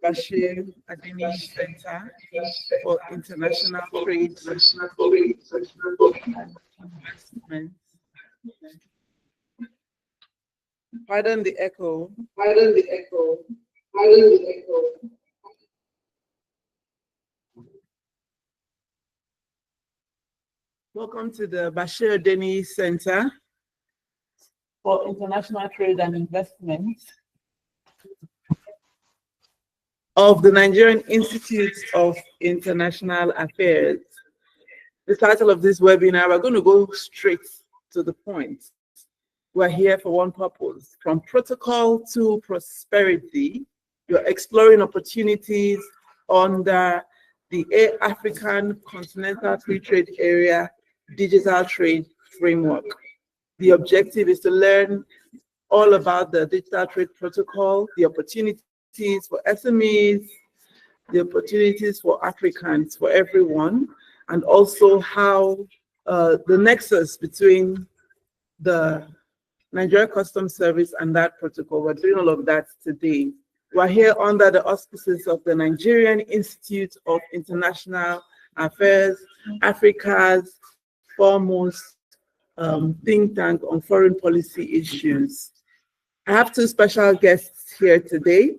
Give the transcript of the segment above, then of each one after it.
Bashir Adini Center for International Trade Investment. Pardon the echo. Pardon the echo. Pardon the echo. Welcome to the Bashir Adini Center for International Trade and Investment of the Nigerian Institute of International Affairs. The title of this webinar, we're going to go straight to the point. We're here for one purpose: from protocol to prosperity. You're exploring opportunities under the African Continental Free Trade Area Digital Trade Framework. The objective is to learn all about the Digital Trade Protocol, the opportunities for SMEs, the opportunities for Africans, for everyone, and also how the nexus between the Nigeria Customs Service and that protocol. We're doing all of that today. We're here under the auspices of the Nigerian Institute of International Affairs, Africa's foremost think tank on foreign policy issues. I have two special guests here today.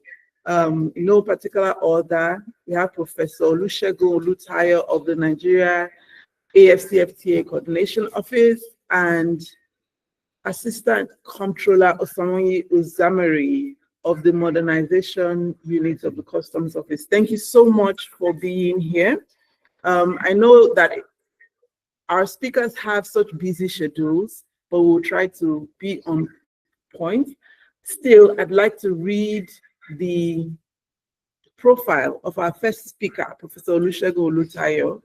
In no particular order, we have Professor Olusegun Olutayo of the Nigeria AfCFTA Coordination Office and Assistant Comptroller Osamoyi Uzamari of the Modernization Unit of the Customs Office. Thank you so much for being here. I know that our speakers have such busy schedules, but we'll try to be on point. Still, I'd like to read the profile of our first speaker, Professor Olusegun Olutayo.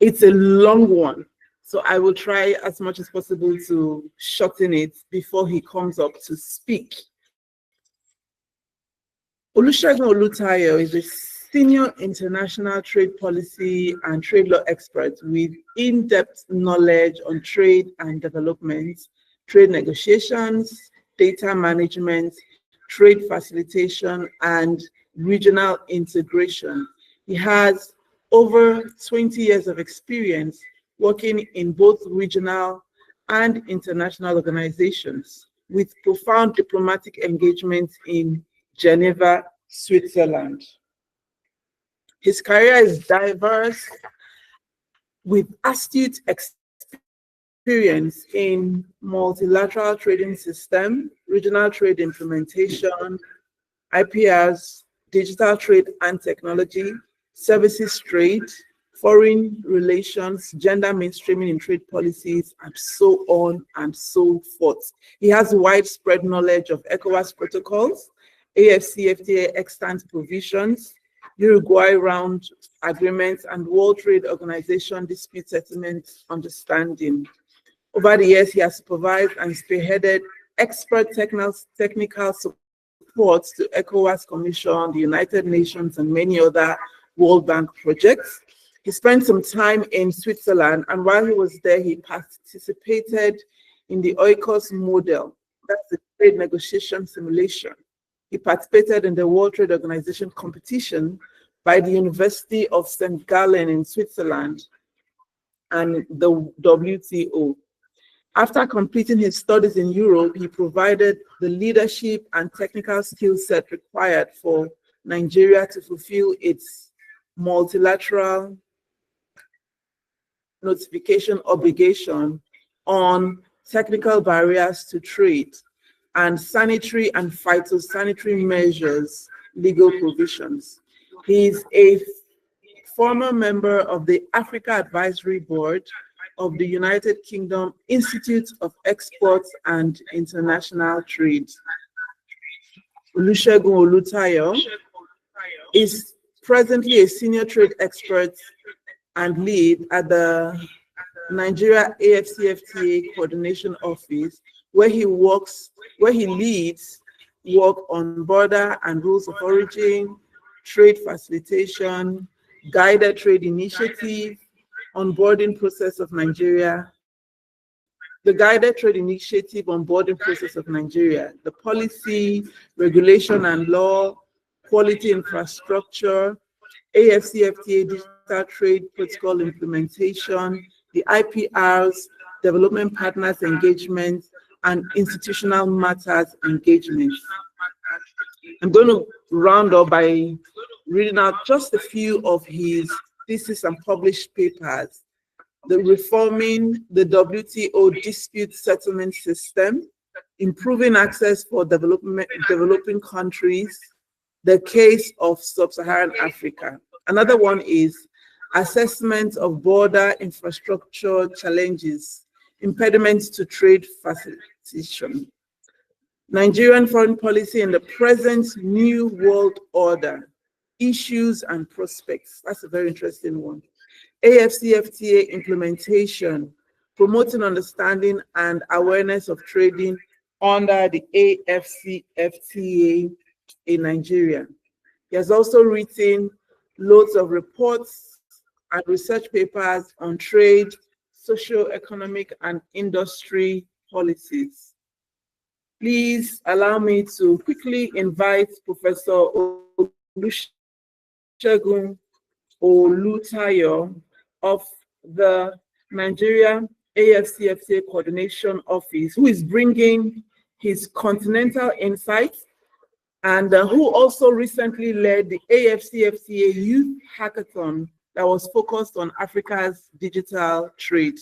It's a long one, so I will try as much as possible to shorten it before he comes up to speak. Olusegun Olutayo is a senior international trade policy and trade law expert with in-depth knowledge on trade and development, trade negotiations, data management, trade facilitation, and regional integration. He has over 20 years of experience working in both regional and international organizations with profound diplomatic engagement in Geneva, Switzerland. His career is diverse with astute experience in multilateral trading system, regional trade implementation, IPRs, digital trade and technology, services trade, foreign relations, gender mainstreaming in trade policies, and so on and so forth. He has widespread knowledge of ECOWAS protocols, AfCFTA extant provisions, Uruguay round agreements, and World Trade Organization dispute settlement understanding. Over the years, he has supervised and spearheaded expert technical support to ECOWAS Commission, the United Nations, and many other World Bank projects. He spent some time in Switzerland, and while he was there, he participated in the Oikos model, that's the trade negotiation simulation. He participated in the World Trade Organization competition by the University of St. Gallen in Switzerland and the WTO. After completing his studies in Europe, he provided the leadership and technical skill set required for Nigeria to fulfill its multilateral notification obligation on technical barriers to trade and sanitary and phytosanitary measures, legal provisions. He is a former member of the Africa Advisory Board of the United Kingdom Institute of Exports and International Trade. Olusegun Olutayo is presently a senior trade expert and lead at the Nigeria AfCFTA Coordination Office, where he leads work on border and rules of origin, trade facilitation, guided trade initiative, onboarding process of Nigeria, the guided trade initiative on boarding process of Nigeria, the policy, regulation and law, quality infrastructure, AfCFTA Digital Trade Protocol implementation, the IPRs, development partners engagement, and institutional matters engagement. I'm going to round up by reading out just a few of his thesis and published papers. The reforming the WTO dispute settlement system, improving access for developing countries, the case of sub-Saharan Africa. Another one is assessment of border infrastructure challenges, impediments to trade facilitation. Nigerian foreign policy in the present new world order, issues and prospects. That's a very interesting one. AfCFTA implementation, promoting understanding and awareness of trading under the AfCFTA in Nigeria. He has also written loads of reports and research papers on trade, socio-economic and industry policies. Please allow me to quickly invite Professor Olusegun Olutayo of the Nigeria AfCFTA Coordination Office, who is bringing his continental insights and who also recently led the AfCFTA Youth Hackathon that was focused on Africa's digital trade.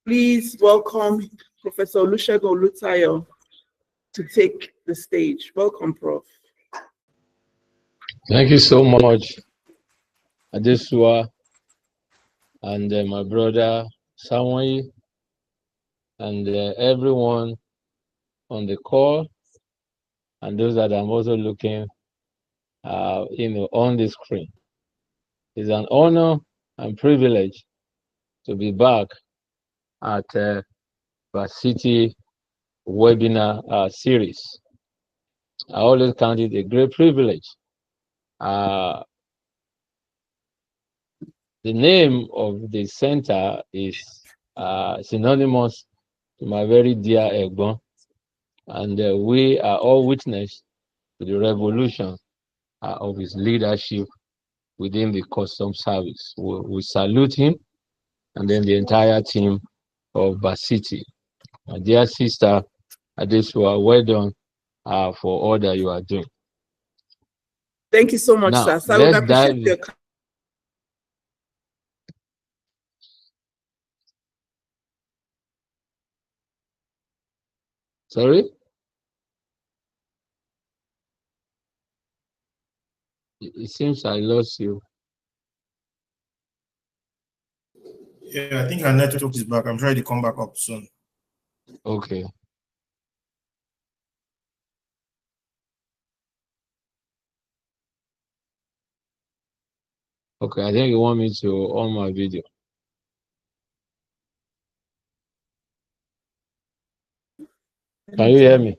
Please welcome Professor Olusegun Olutayo to take the stage. Welcome, Prof. Thank you so much, Adesua, and my brother Samoy, and everyone on the call, and those that I'm also looking, on the screen. It's an honor and privilege to be back at City webinar series. I always count it a great privilege. The name of the center is synonymous to my very dear Egbon, and we are all witness to the revolution of his leadership within the Customs Service. We salute him and then the entire team of City. My dear sister Adesua, well done for all that you are doing. Thank you so much, now, sir. So I would let's dive appreciate your... Sorry? It seems I lost you. Yeah, I think our network is back. I'm trying to come back up soon. Okay. Okay, I think you want me to on my video. Can you hear me?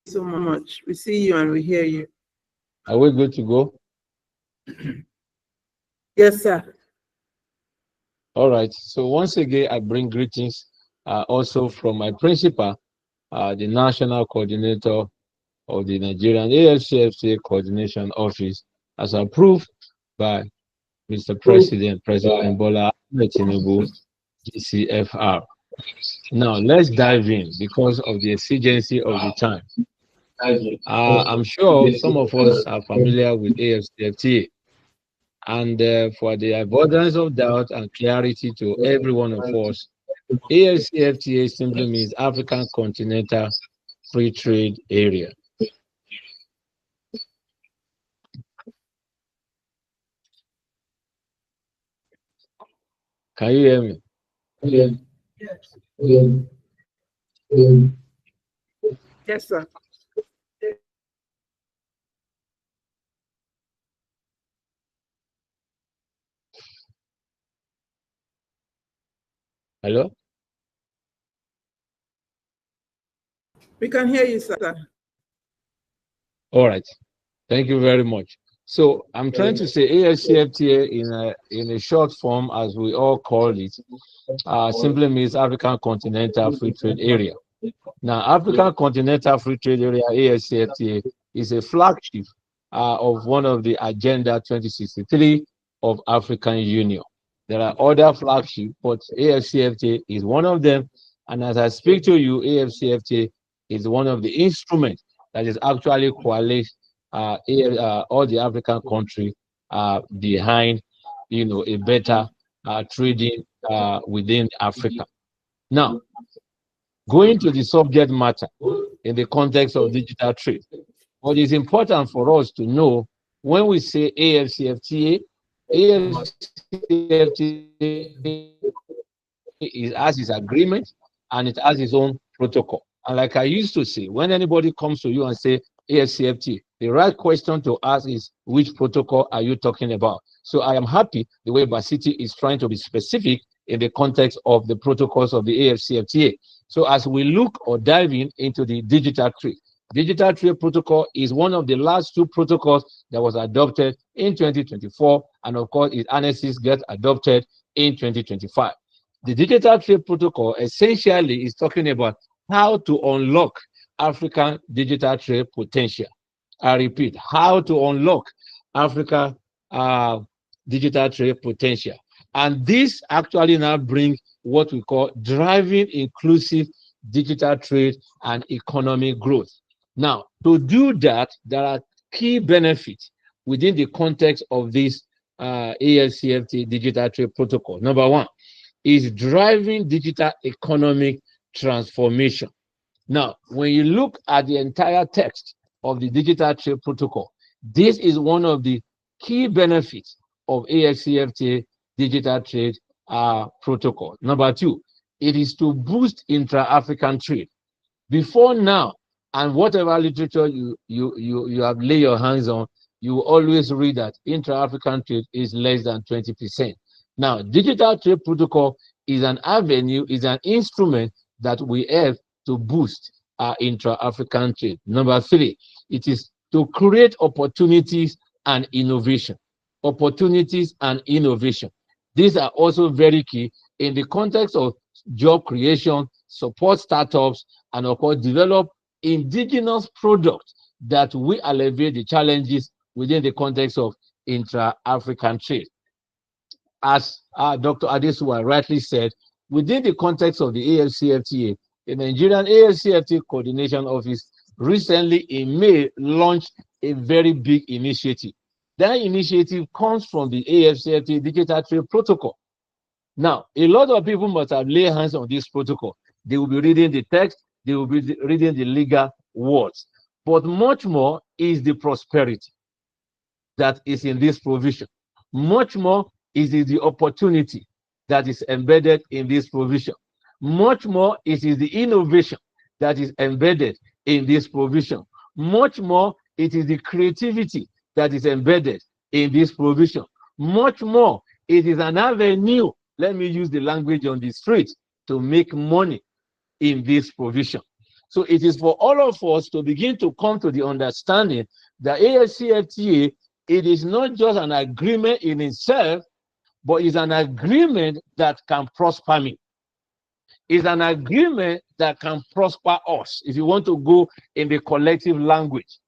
So much. We see you and we hear you. Are we good to go? Yes, sir. All right. So once again, I bring greetings also from my principal, the national coordinator of the Nigerian AfCFTA Coordination Office, as approved by Mr. President Bola Ahmed Tinubu, GCFR. Now, let's dive in because of the exigency of the time. I'm sure some of us are familiar with AfCFTA, and for the avoidance of doubt and clarity to every one of us, AfCFTA simply means African Continental Free Trade Area. Can you hear me? Yes, sir. Hello? We can hear you, sir. All right. Thank you very much. So I'm trying to say AfCFTA in a short form, as we all call it, simply means African Continental Free Trade Area. Now, African Continental Free Trade Area, AfCFTA, is a flagship of one of the Agenda 2063 of African Union. There are other flagships, but AfCFTA is one of them. And as I speak to you, AfCFTA is one of the instruments that is actually coalesced all the African countries behind, a better trading within Africa. Now, going to the subject matter in the context of digital trade, what is important for us to know when we say AfCFTA, AfCFTA has its agreement and it has its own protocol. And like I used to say, when anybody comes to you and say AfCFTA, the right question to ask is, which protocol are you talking about? So I am happy the way Basiti is trying to be specific in the context of the protocols of the AfCFTA. So as we look or dive into the digital trade protocol is one of the last two protocols that was adopted in 2024, and of course its annexes get adopted in 2025. The digital trade protocol essentially is talking about how to unlock African digital trade potential. I repeat, how to unlock Africa digital trade potential. And this actually now brings what we call driving inclusive digital trade and economic growth. Now, to do that, there are key benefits within the context of this AfCFTA Digital Trade Protocol. Number one is driving digital economic transformation. Now, when you look at the entire text of the Digital Trade Protocol, this is one of the key benefits of AfCFTA Digital Trade Protocol. Number two, it is to boost intra-African trade. Before now, and whatever literature you have laid your hands on, you will always read that intra-African trade is less than 20%. Now, Digital Trade Protocol is an avenue, is an instrument that we have to boost our intra-African trade. Number three, it is to create opportunities and innovation. Opportunities and innovation. These are also very key in the context of job creation, support startups, and of course, develop indigenous products that will alleviate the challenges within the context of intra-African trade. As Dr. Adesuwa rightly said, within the context of the AfCFTA, the Nigerian AfCFTA Coordination Office recently in May launched a very big initiative. That initiative comes from the AfCFTA Digital Trade Protocol. Now, a lot of people must have laid hands on this protocol. They will be reading the text, they will be reading the legal words. But much more is the prosperity that is in this provision. Much more is the opportunity that is embedded in this provision. Much more is the innovation that is embedded in this provision. Much more it is the creativity that is embedded in this provision. Much more it is an avenue, let me use the language on the street, to make money in this provision. So it is for all of us to begin to come to the understanding that AfCFTA, it is not just an agreement in itself, but it's an agreement that can prosper me. It's an agreement that can prosper us, if you want to go in the collective language.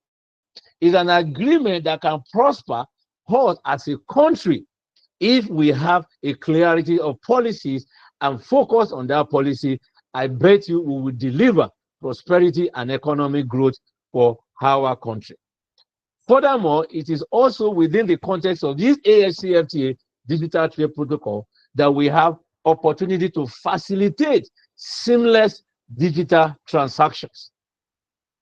It's an agreement that can prosper us as a country if we have a clarity of policies and focus on that policy. I bet you we will deliver prosperity and economic growth for our country. Furthermore, it is also within the context of this AfCFTA Digital Trade Protocol that we have opportunity to facilitate seamless digital transactions.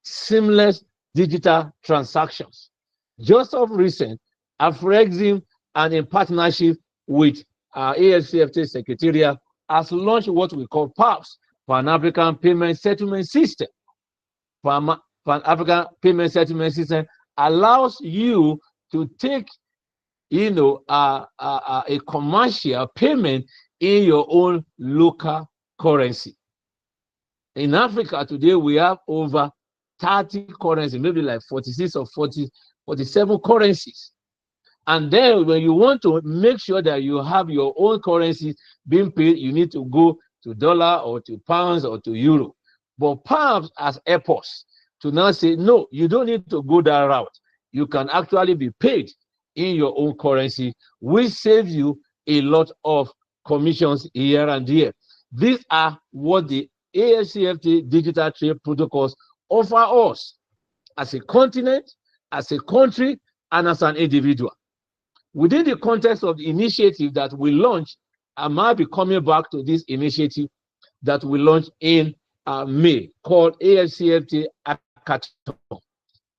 Seamless digital transactions. Just of recent, AfRexim and in partnership with AfCFTA Secretariat has launched what we call PAPS, Pan-African Payment Settlement System. Pan-African Payment Settlement System allows you to take, a commercial payment in your own local currency. In Africa today, we have over 30 currencies, maybe like 46 or 47 currencies And then when you want to make sure that you have your own currency being paid, you need to go to dollar or to pounds or to euro. But perhaps as airports to now say, no, you don't need to go that route. You can actually be paid in your own currency, which saves you a lot of commissions here and there. These are what the AfCFTA Digital Trade Protocols offer us as a continent, as a country, and as an individual. Within the context of the initiative that we launched, I might be coming back to this initiative that we launched in May called AfCFTA Hackathon.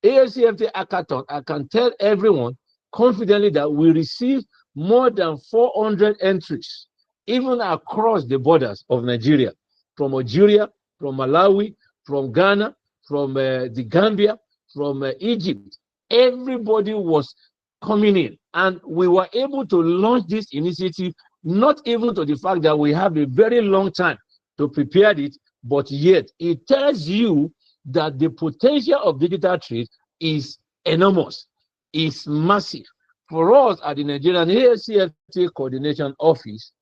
AfCFTA Hackathon, I can tell everyone confidently that we received more than 400 entries, even across the borders of Nigeria, from Algeria, from Malawi, from Ghana, from the Gambia, from Egypt. Everybody was coming in, and we were able to launch this initiative, not even to the fact that we have a very long time to prepare it, but yet it tells you that the potential of digital trade is enormous, is massive. For us at the Nigerian AfCFTA Coordination Office,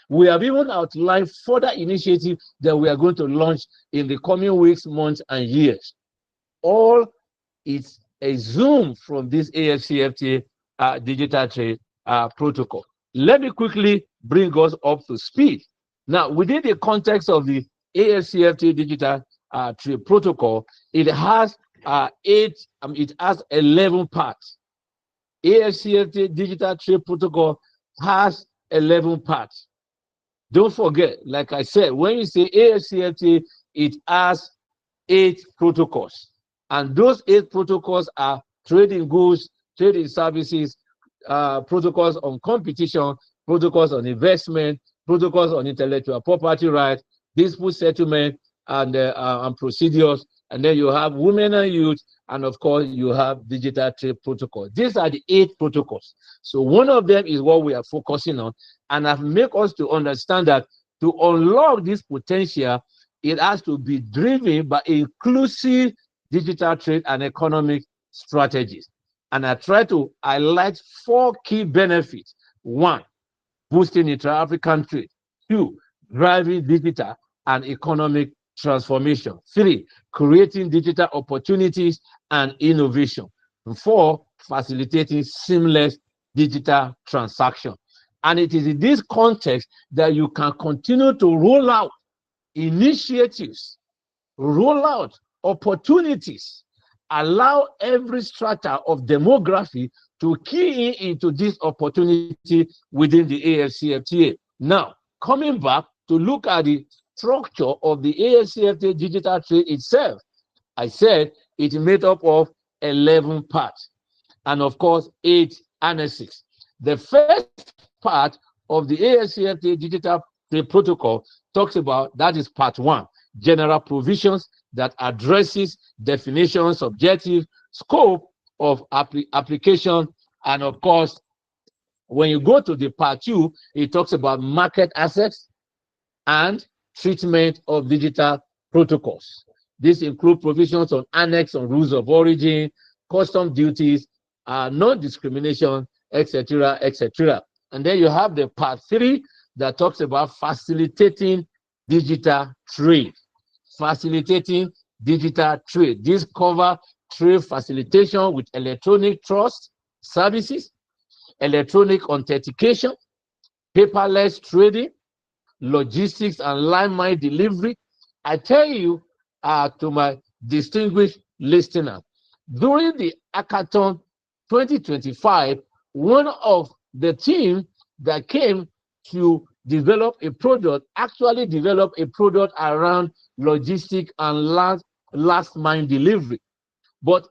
we have even outlined further initiatives that we are going to launch in the coming weeks, months, and years. All is a zoom from this AfCFTA Digital Trade Protocol. Let me quickly bring us up to speed. Now, within the context of the AfCFTA Digital Trade Protocol, it has 11 parts. AfCFTA Digital Trade Protocol has 11 parts. Don't forget, like I said, when you say AfCFTA, it has 8 protocols. And those 8 protocols are trading goods, trading services, protocols on competition, protocols on investment, protocols on intellectual property rights, dispute settlement, and procedures. And then you have women and youth, and of course, you have digital trade protocol. These are the 8 protocols. So one of them is what we are focusing on, and I've made us to understand that to unlock this potential, it has to be driven by inclusive digital trade and economic strategies. And I try to highlight 4 key benefits. 1, boosting intra-African trade. 2, driving digital and economic transformation. 3, creating digital opportunities and innovation. 4, facilitating seamless digital transaction. And it is in this context that you can continue to roll out initiatives, roll out opportunities, allow every strata of demography to key in into this opportunity within the AfCFTA. Now, coming back to look at the structure of the AfCFTA digital trade itself, I said it is made up of 11 parts and of course 8 annexes. The first part of the AfCFTA Digital Trade Protocol talks about, that is part 1, general provisions that addresses definitions, objective, scope of application, and of course, when you go to the part 2, it talks about market access and treatment of digital protocols. This includes provisions on annex on rules of origin, custom duties, non-discrimination, etc., etc. And then you have the part 3 that talks about facilitating digital trade. Facilitating digital trade. This covers trade facilitation with electronic trust services, electronic authentication, paperless trading, logistics, and line mile delivery. I tell you, to my distinguished listener, during the Hackathon 2025, one of the team that came to develop a product actually developed a product around logistics and last mile delivery. But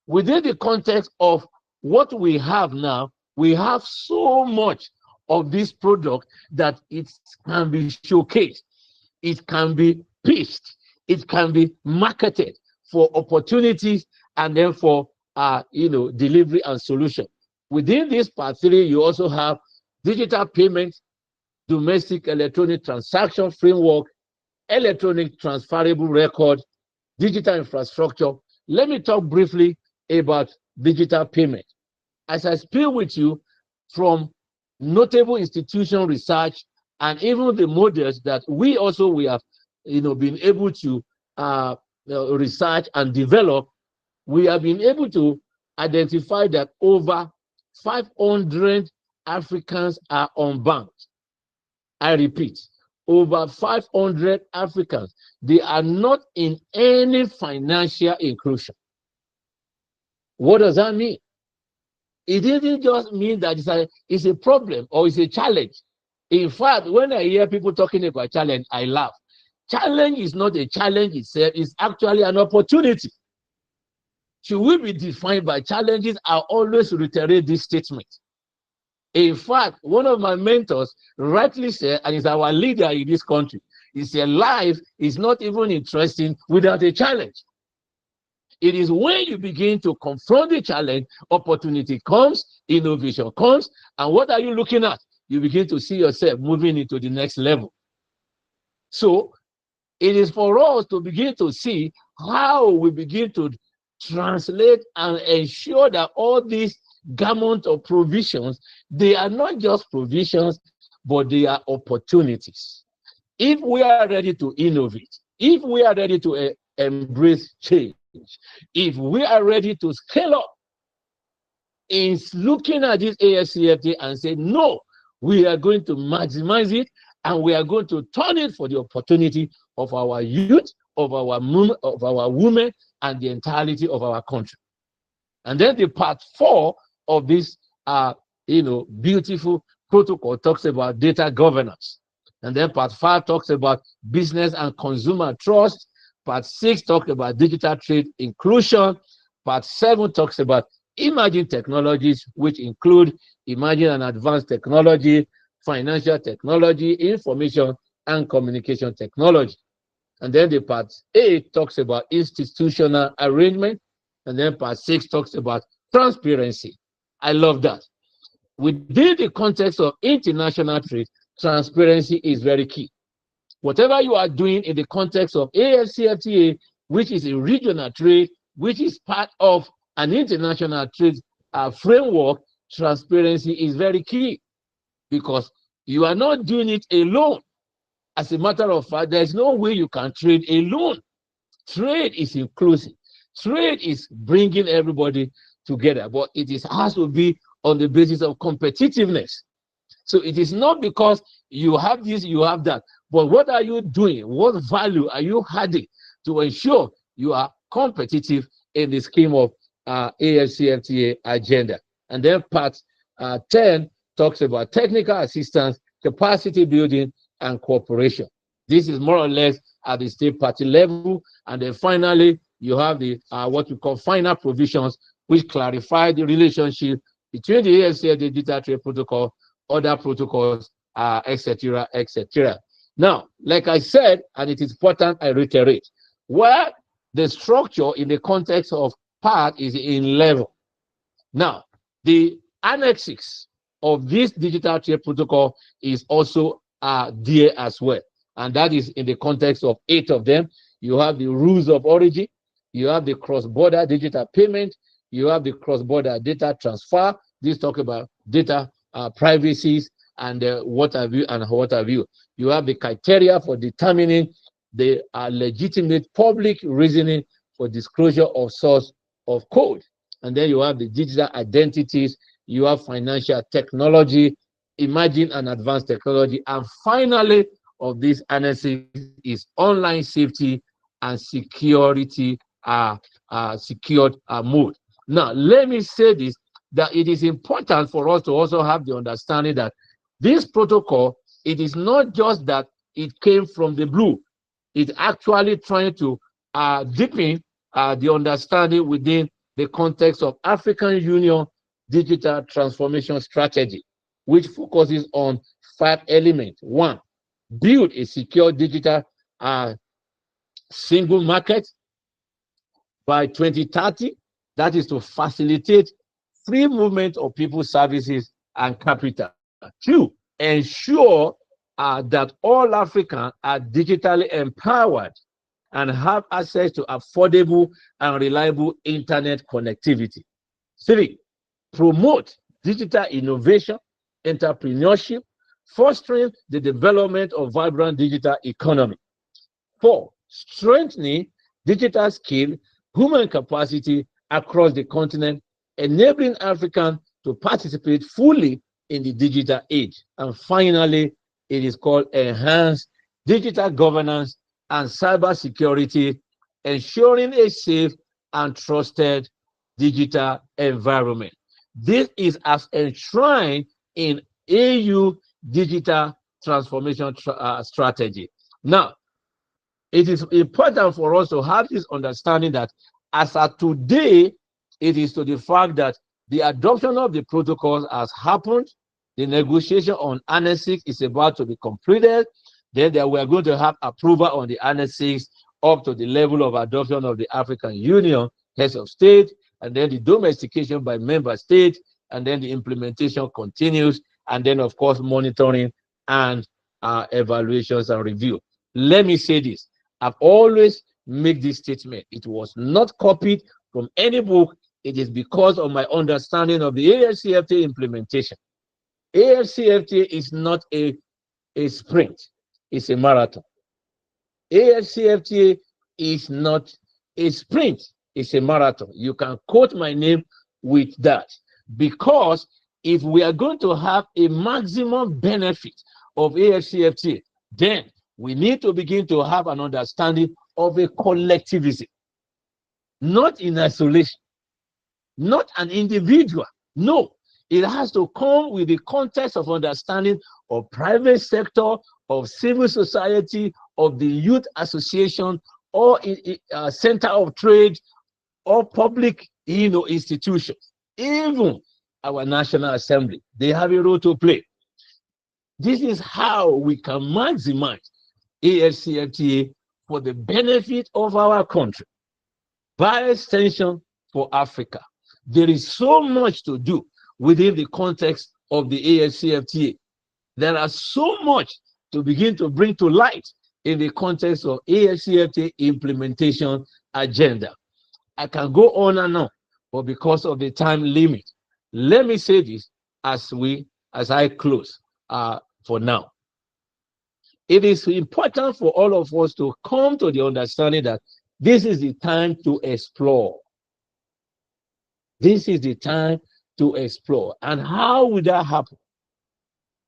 within the context of what we have now, we have so much of this product that it can be showcased, it can be pitched, it can be marketed for opportunities and then for delivery and solution. Within this part 3, you also have digital payments, domestic electronic transaction framework, electronic transferable record, digital infrastructure. Let me talk briefly about digital payment. as I speak with you, from notable institution research and even the models that we have, been able to research and develop, we have been able to identify that over 500 Africans are unbanked. I repeat, over 500 Africans, they are not in any financial inclusion. What does that mean? It didn't just mean that it's a problem or it's a challenge. In fact, when I hear people talking about challenge, I laugh. Challenge is not a challenge itself, it's actually an opportunity. Should we be defined by challenges? I always reiterate this statement. In fact, one of my mentors rightly said, and is our leader in this country, he said, life is not even interesting without a challenge. It is when you begin to confront the challenge, opportunity comes, innovation comes, and what are you looking at? You begin to see yourself moving into the next level. So it is for us to begin to see how we begin to translate and ensure that all these gamut of provisions, they are not just provisions, but they are opportunities. If we are ready to innovate, if we are ready to embrace change, if we are ready to scale up, in looking at this AfCFTA and say, no, we are going to maximize it and we are going to turn it for the opportunity of our youth, of our women, and the entirety of our country. And then the part 4 of this beautiful protocol talks about data governance. And then part 5 talks about business and consumer trust. Part 6 talks about digital trade inclusion. Part 7 talks about emerging technologies, which include emerging and advanced technology, financial technology, information and communication technology. And then the part 8 talks about institutional arrangement. And then part 6 talks about transparency. I love that. Within the context of international trade, transparency is very key. Whatever you are doing in the context of AfCFTA, which is a regional trade, which is part of an international trade framework, transparency is very key because you are not doing it alone. As a matter of fact, there's no way you can trade alone. Trade is inclusive. Trade is bringing everybody together, but it has to be on the basis of competitiveness. So it is not because you have this, you have that, but what are you doing? What value are you adding to ensure you are competitive in the scheme of AfCFTA agenda? And then part 10 talks about technical assistance, capacity building, and cooperation. This is more or less at the state party level. And then finally, you have the what we call final provisions, which clarify the relationship between the AfCFTA Digital Trade Protocol, other protocols, etc., etc. Now, like I said, and it is important I reiterate, where the structure in the context of part is in level. Now, the annexes of this digital trade protocol is also there as well. And that is in the context of 8 of them. You have the rules of origin, you have the cross-border digital payment, you have the cross-border data transfer. This talk about data privacies and what have you and what have you. You have the criteria for determining the legitimate public reasoning for disclosure of source of code. And then you have the digital identities, you have financial technology, emerging and advanced technology, and finally of this analysis is online safety and security secured mode. Now, let me say this, that it is important for us to also have the understanding that this protocol, it is not just that it came from the blue. It's actually trying to deepen the understanding within the context of African Union digital transformation strategy, which focuses on 5 elements. 1, build a secure digital single market by 2030. That is to facilitate free movement of people, services, and capital. 2, ensure that all Africans are digitally empowered and have access to affordable and reliable internet connectivity. 3, promote digital innovation, entrepreneurship, fostering the development of vibrant digital economy. 4, strengthening digital skill, human capacity across the continent, enabling Africans to participate fully in the digital age. And finally, it is called enhanced digital governance and cyber security, ensuring a safe and trusted digital environment. This is as enshrined in AU digital transformation strategy. Now, it is important for us to have this understanding that as of today, it is to the fact that the adoption of the protocols has happened. The negotiation on Annex 6 is about to be completed. Then we are going to have approval on the Annex 6 up to the level of adoption of the African Union heads of state, and then the domestication by member states, and then the implementation continues, and then of course monitoring and evaluations and review. Let me say this. I've always made this statement. It was not copied from any book. It is because of my understanding of the AfCFTA implementation. AfCFTA is not a sprint, it's a marathon. AfCFTA is not a sprint, it's a marathon. You can quote my name with that, because if we are going to have a maximum benefit of AfCFTA, then we need to begin to have an understanding of a collectivism, not in isolation, not an individual. No, it has to come with the context of understanding of private sector, of civil society, of the youth association, or center of trade, or public institutions. Even our National Assembly, they have a role to play. This is how we can maximize AfCFTA for the benefit of our country, by extension for Africa. There is so much to do within the context of the AfCFTA. There are so much to begin to bring to light in the context of AfCFTA implementation agenda. I can go on and on, but because of the time limit, let me say this as I close for now. It is important for all of us to come to the understanding that this is the time to explore. This is the time to explore. And how will that happen?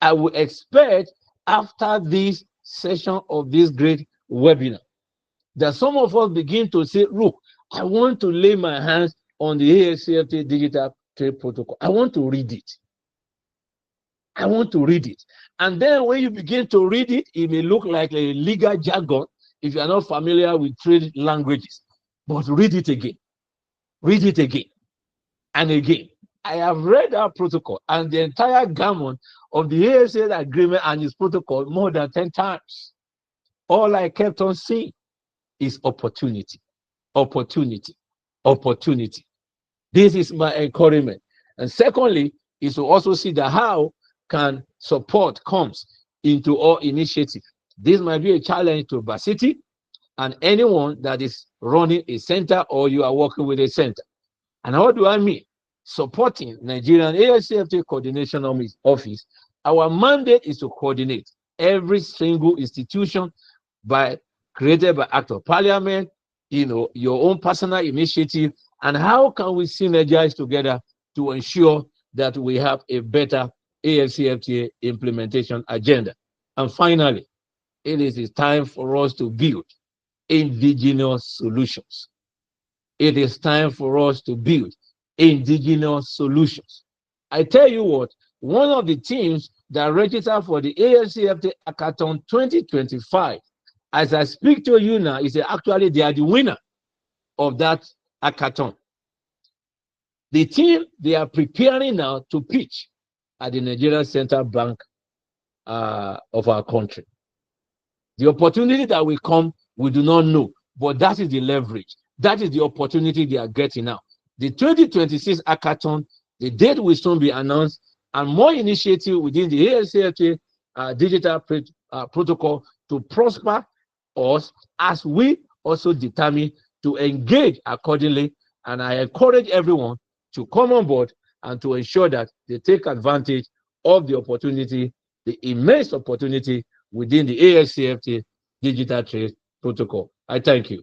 I will expect after this session of this great webinar that some of us begin to say, look, I want to lay my hands on the AfCFTA Digital Trade Protocol. I want to read it. I want to read it. And then when you begin to read it, it may look like a legal jargon if you are not familiar with trade languages. But read it again. Read it again and again. I have read our protocol and the entire gamut of the AfCFTA agreement and its protocol more than 10 times. All I kept on seeing is opportunity, opportunity, opportunity. This is my encouragement. And secondly, is to also see that how can support comes into all initiative. This might be a challenge to Varsity and anyone that is running a center or you are working with a center. And what do I mean? Supporting Nigerian AfCFTA Coordination Office. Our mandate is to coordinate every single institution created by Act of Parliament, your own personal initiative, and how can we synergize together to ensure that we have a better AfCFTA implementation agenda. And finally, it is time for us to build indigenous solutions. It is time for us to build indigenous solutions. I tell you what, one of the teams that registered for the AfCFTA Hackathon 2025, as I speak to you now, is actually they are the winner of that hackathon. The team, they are preparing now to pitch at the Nigerian Central Bank of our country. The opportunity that will come, we do not know, but that is the leverage. That is the opportunity they are getting now. The 2026 hackathon, the date will soon be announced, and more initiative within the AfCFTA Digital Protocol to prosper us as we also determine to engage accordingly. And I encourage everyone to come on board and to ensure that they take advantage of the opportunity, the immense opportunity within the AfCFTA Digital Trade Protocol. I thank you.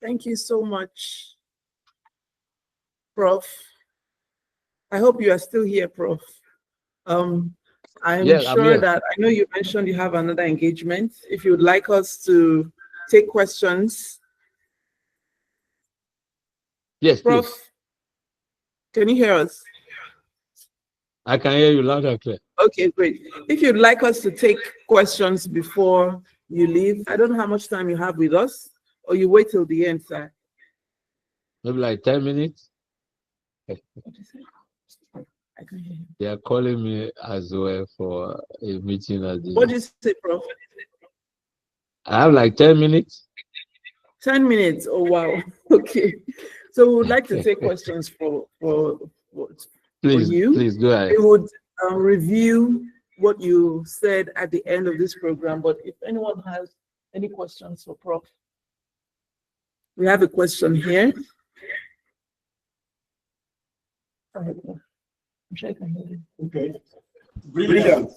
Thank you so much, Prof. I hope you are still here, Prof. I'm sure that I know you mentioned you have another engagement. If you would like us to take questions. Yes, Prof, please. Can you hear us? I can hear you loud and clear. Okay, great. If you'd like us to take questions before you leave, I don't know how much time you have with us, or you wait till the end, sir. Maybe like 10 minutes. I can hear you. They are calling me as well for a meeting at the. What did you say, Prof? I have like 10 minutes. 10 minutes. Oh, wow. Okay. So we would like to take questions for you. Please go ahead. We would review what you said at the end of this program, but if anyone has any questions for Prof, we have a question here. I'm sure I can hear you. Okay. Brilliant.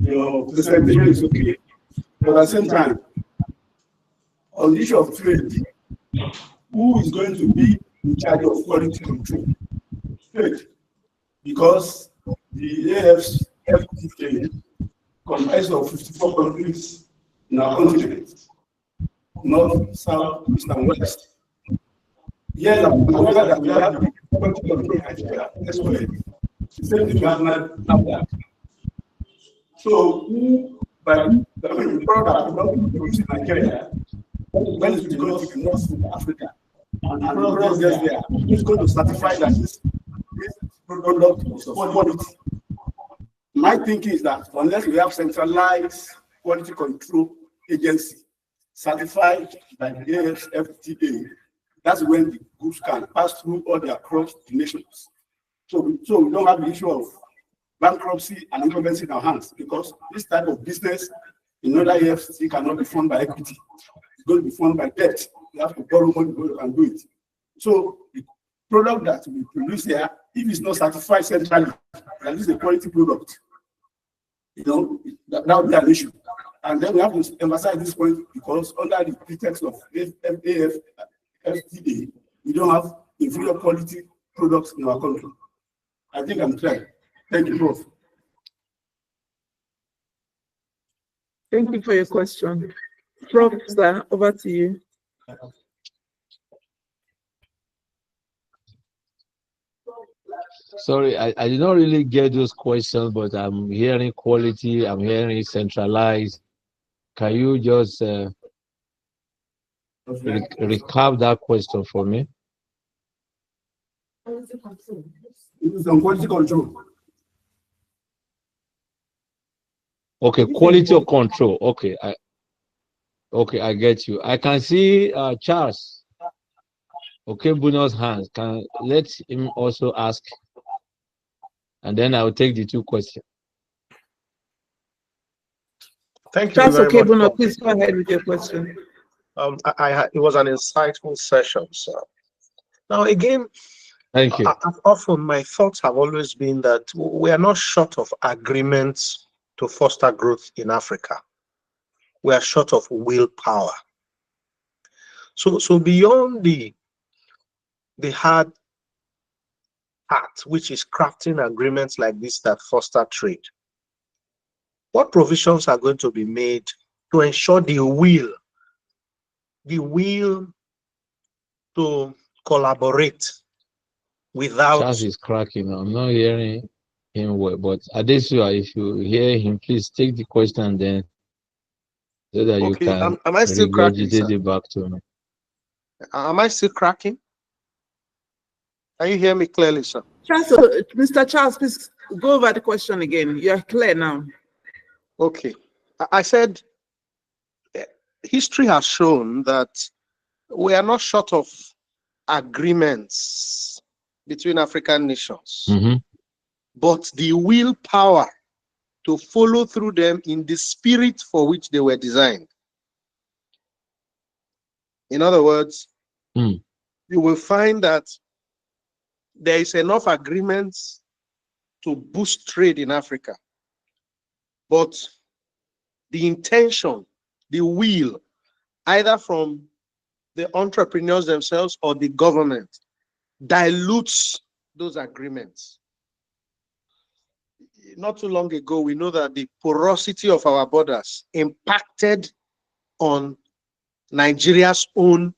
Your presentation is okay. But at the same time, on the issue of trade, who is going to be in charge of quality control? Trade. Because the AfCFTA comprises of 54 countries in our continent, north, south, east, and west. Yes, I'm aware that we have the quality control Nigeria. That's correct. The same thing we have now. So, who, by the product that we produce in Nigeria, when it's going to North Africa, and the product gets there, who's going to certify that this product is of quality? My thinking is that unless we have centralized quality control agency certified by the AfCFTA, that's when the goods can pass through all the across the nations. So we don't have the issue of bankruptcy and insolvency in our hands, because this type of business in other AfCFTA cannot be funded by equity. It's going to be funded by debt. You have to borrow money and do it. So the product that we produce here, if it's not certified centrally, that is a quality product, that would be an issue. And then we have to emphasize this point, because under the pretext of AfCFTA, we don't have inferior quality products in our country. I think I'm clear. Thank you, Prof. Thank you for your question. Prof, sir, over to you. Sorry, I did not really get those questions, but I'm hearing quality, I'm hearing centralized. Can you just recap that question for me? It is on quality control. Okay, quality of control. Okay, I get you. I can see Charles. Okay, Bruno's hands. Can let him also ask, and then I'll take the two questions. Thank you Charles, very okay, much. Bruno, please go ahead with your question. It was an insightful session, sir. Now, again, Thank you. Often my thoughts have always been that we are not short of agreements to foster growth in Africa. We are short of willpower. So beyond the hard part, which is crafting agreements like this that foster trade, what provisions are going to be made to ensure the will to collaborate without... Charles is cracking. I'm not hearing him well, but Adesua, if you hear him, please take the question then, so that you can am I still cracking, sir? it back to me. Am I still cracking? Can you hear me clearly, sir? Charles, Mr. Charles, please go over the question again. You're clear now. Okay. I said history has shown that we are not short of agreements between African nations, but the willpower to follow through them in the spirit for which they were designed. In other words, you will find that there is enough agreements to boost trade in Africa, but the intention, the will, either from the entrepreneurs themselves or the government, dilutes those agreements. Not too long ago, we know that the porosity of our borders impacted on Nigeria's own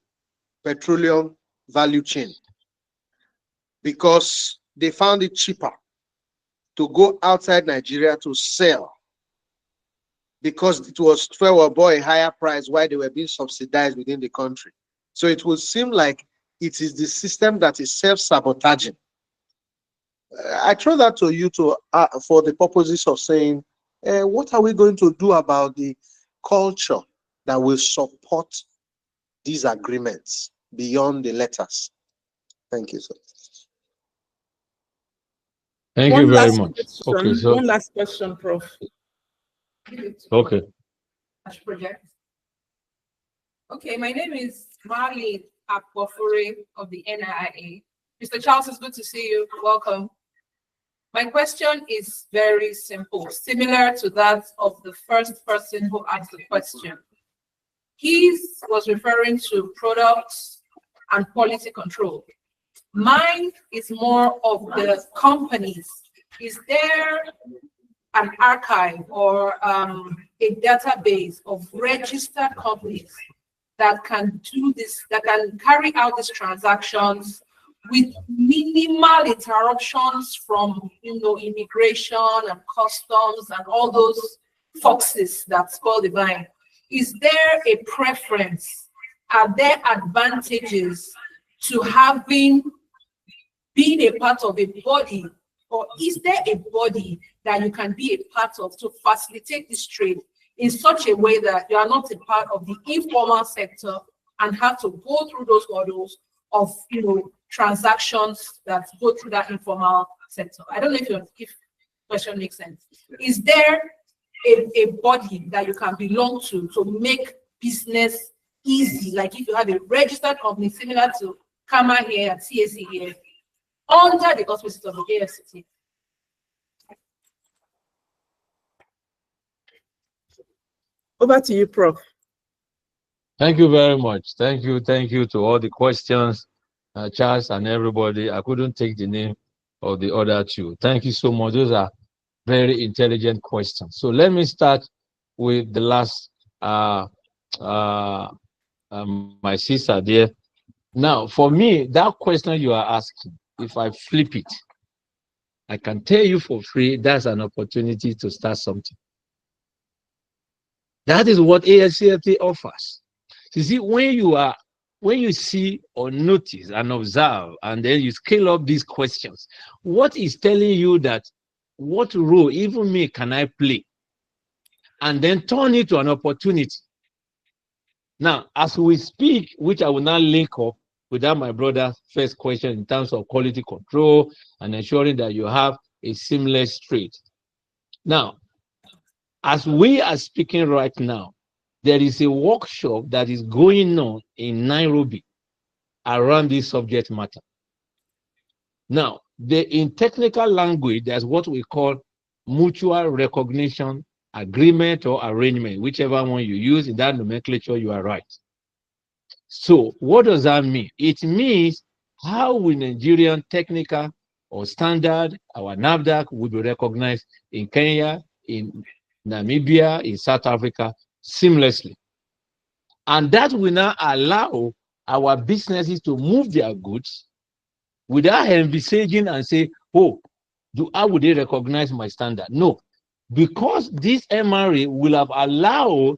petroleum value chain, because they found it cheaper to go outside Nigeria to sell, because it was a higher price while they were being subsidized within the country. So it will seem like it is the system that is self-sabotaging. I throw that to you to for the purposes of saying, what are we going to do about the culture that will support these agreements beyond the letters? Thank you, sir. Thank you very last much. Question, Okay, so one last question, Prof. okay. Okay, my name is Marlene Akwafure of the NIA. Mr. Charles, it's good to see you. Welcome. My question is very simple, similar to that of the first person who asked the question. He was referring to products and quality control. Mine is more of the companies. Is there an archive or a database of registered companies that can do this, that can carry out these transactions with minimal interruptions from, immigration and customs and all those foxes that spoil the vine? Is there a preference? Are there advantages to being a part of a body, or is there a body that you can be a part of to facilitate this trade in such a way that you are not a part of the informal sector and have to go through those models of transactions that go through that informal sector? I don't know if the question makes sense. Is there a body that you can belong to make business easy, like if you have a registered company similar to CAMA here and CAC here, under the auspices of the AfCFTA? Over to you, Prof. Thank you very much. Thank you to all the questions, Charles and everybody. I couldn't take the name of the other two. Thank you so much. Those are very intelligent questions. So let me start with the last, my sister there. Now, for me, that question you are asking, if I flip it, I can tell you for free, that's an opportunity to start something. That is what AfCFTA offers. You see, when you see or notice and observe, and then you scale up these questions, what is telling you that what role, even me, can I play? And then turn it to an opportunity. Now, as we speak, which I will now link up with that my brother's first question in terms of quality control and ensuring that you have a seamless trade. Now, as we are speaking right now, there is a workshop that is going on in Nairobi around this subject matter. Now, in technical language, there's what we call mutual recognition agreement or arrangement, whichever one you use in that nomenclature, you are right. So what does that mean? It means how will Nigerian technical or standard, our NAFDAC, will be recognized in Kenya, in Namibia, in South Africa, seamlessly. And that will now allow our businesses to move their goods without envisaging and say, oh, how would they recognize my standard? No, because this MRA will have allowed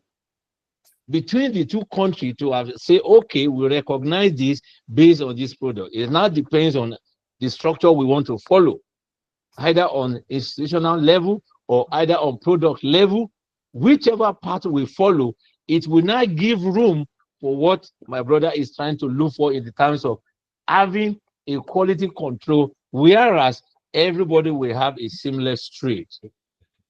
between the two countries to have say, okay, we recognize this based on this product. It now depends on the structure we want to follow, either on institutional level or either on product level. Whichever path we follow, it will not give room for what my brother is trying to look for in the terms of having a quality control, whereas everybody will have a seamless trade.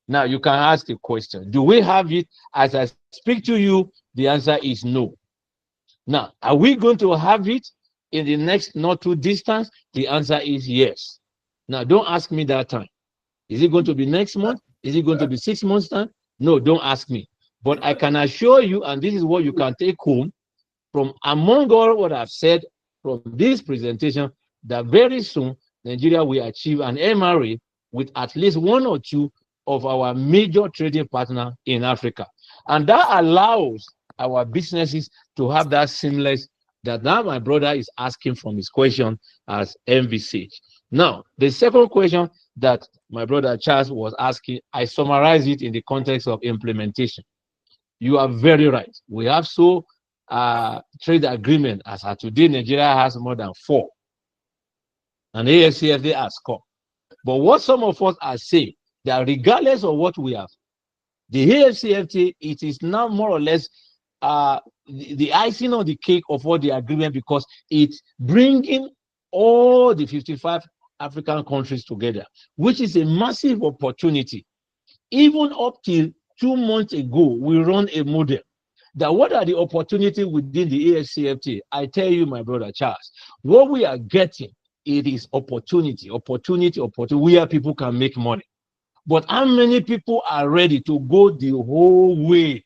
Now you can ask the question, do we have it? As I speak to you, the answer is no. Now, are we going to have it in the next not too distance? The answer is yes. Now, don't ask me that time. Is it going to be next month? Is it going to be 6 months time? No, don't ask me. But I can assure you, and this is what you can take home from among all what I've said from this presentation, that very soon Nigeria will achieve an MRA with at least one or two of our major trading partners in Africa. And that allows our businesses to have that seamless that now my brother is asking from his question as envisaged. Now, the second question that my brother Charles was asking, I summarize it in the context of implementation. You are very right. We have trade agreement as of today. Nigeria has more than 4, and AfCFTA has come. But what some of us are saying, that regardless of what we have, the AfCFTA, it is now more or less the icing on the cake of all the agreement, because it's bringing all the 55 African countries together, which is a massive opportunity. Even up till 2 months ago, we run a model that what are the opportunities within the AfCFTA? I tell you, my brother Charles, what we are getting, it is opportunity, where people can make money. But how many people are ready to go the whole way?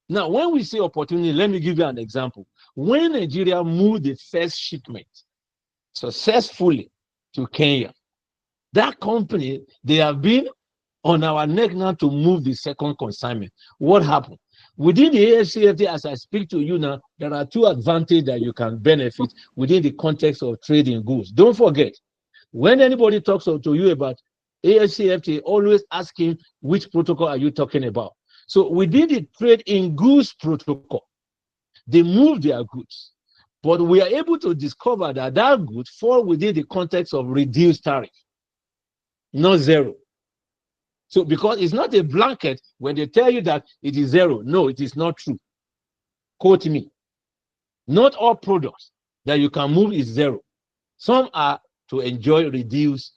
Now, when we say opportunity, let me give you an example. When Nigeria moved the first shipment successfully to Kenya, that company, they have been on our neck now to move the second consignment. What happened? Within the AfCFTA, as I speak to you now, there are 2 advantages that you can benefit within the context of trading goods. Don't forget, when anybody talks to you about AfCFTA, always ask him which protocol are you talking about. So within the trade in goods protocol, they move their goods, but we are able to discover that that goods fall within the context of reduced tariff, not zero. So because it's not a blanket when they tell you that it is zero. No, it is not true. Quote me. Not all products that you can move is zero. Some are to enjoy reduced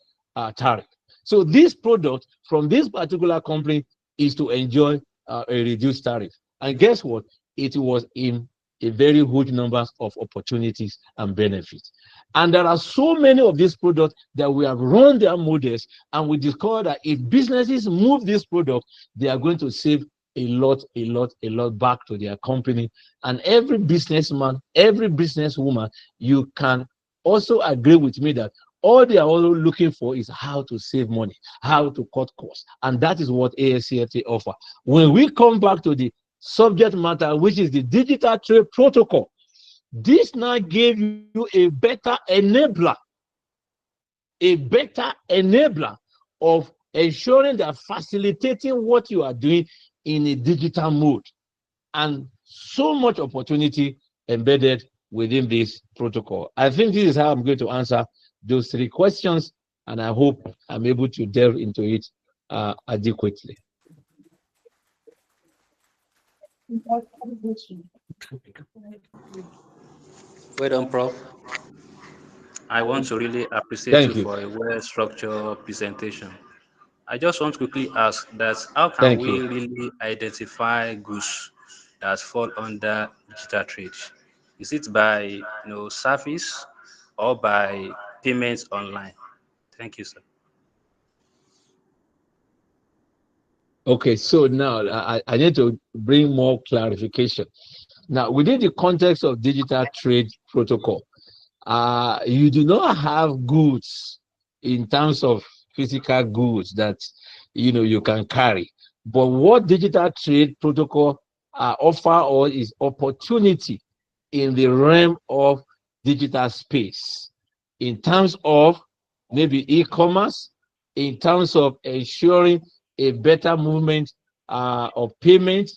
tariff. So this product from this particular company is to enjoy a reduced tariff. And guess what? It was in a very huge number of opportunities and benefits. And there are so many of these products that we have run their models, and we discovered that if businesses move this product, they are going to save a lot back to their company. And every businessman, every businesswoman, you can also agree with me that all they are all looking for is how to save money, how to cut costs. And that is what AfCFTA offers. When we come back to the subject matter, which is the Digital Trade Protocol, this now gave you a better enabler of ensuring that facilitating what you are doing in a digital mode, and so much opportunity embedded within this protocol. I think this is how I'm going to answer those 3 questions, and I hope I'm able to delve into it adequately. Well done, Prof. I want to really appreciate you for a well-structured presentation. I just want to quickly ask that how can we really identify goods that fall under digital trade? Is it by service or by payments online? Thank you, sir. Okay, so now I need to bring more clarification. Now, within the context of digital trade protocol, you do not have goods in terms of physical goods that you can carry. But what digital trade protocol offer or is opportunity in the realm of digital space, in terms of maybe e-commerce, in terms of ensuring a better movement of payment,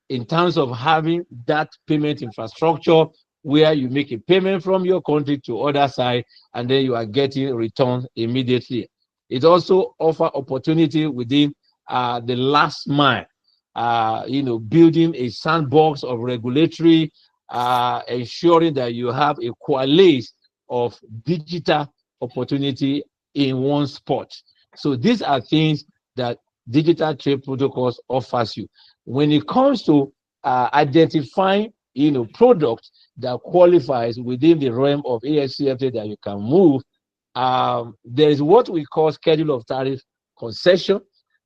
in terms of having that payment infrastructure where you make a payment from your country to other side, and then you are getting returns immediately. It also offers opportunity within the last mile, building a sandbox of regulatory, ensuring that you have a coalesce of digital opportunity in one spot. So these are things that digital trade protocols offers you. When it comes to identifying, products that qualifies within the realm of AfCFTA that you can move, there is what we call schedule of tariff concession.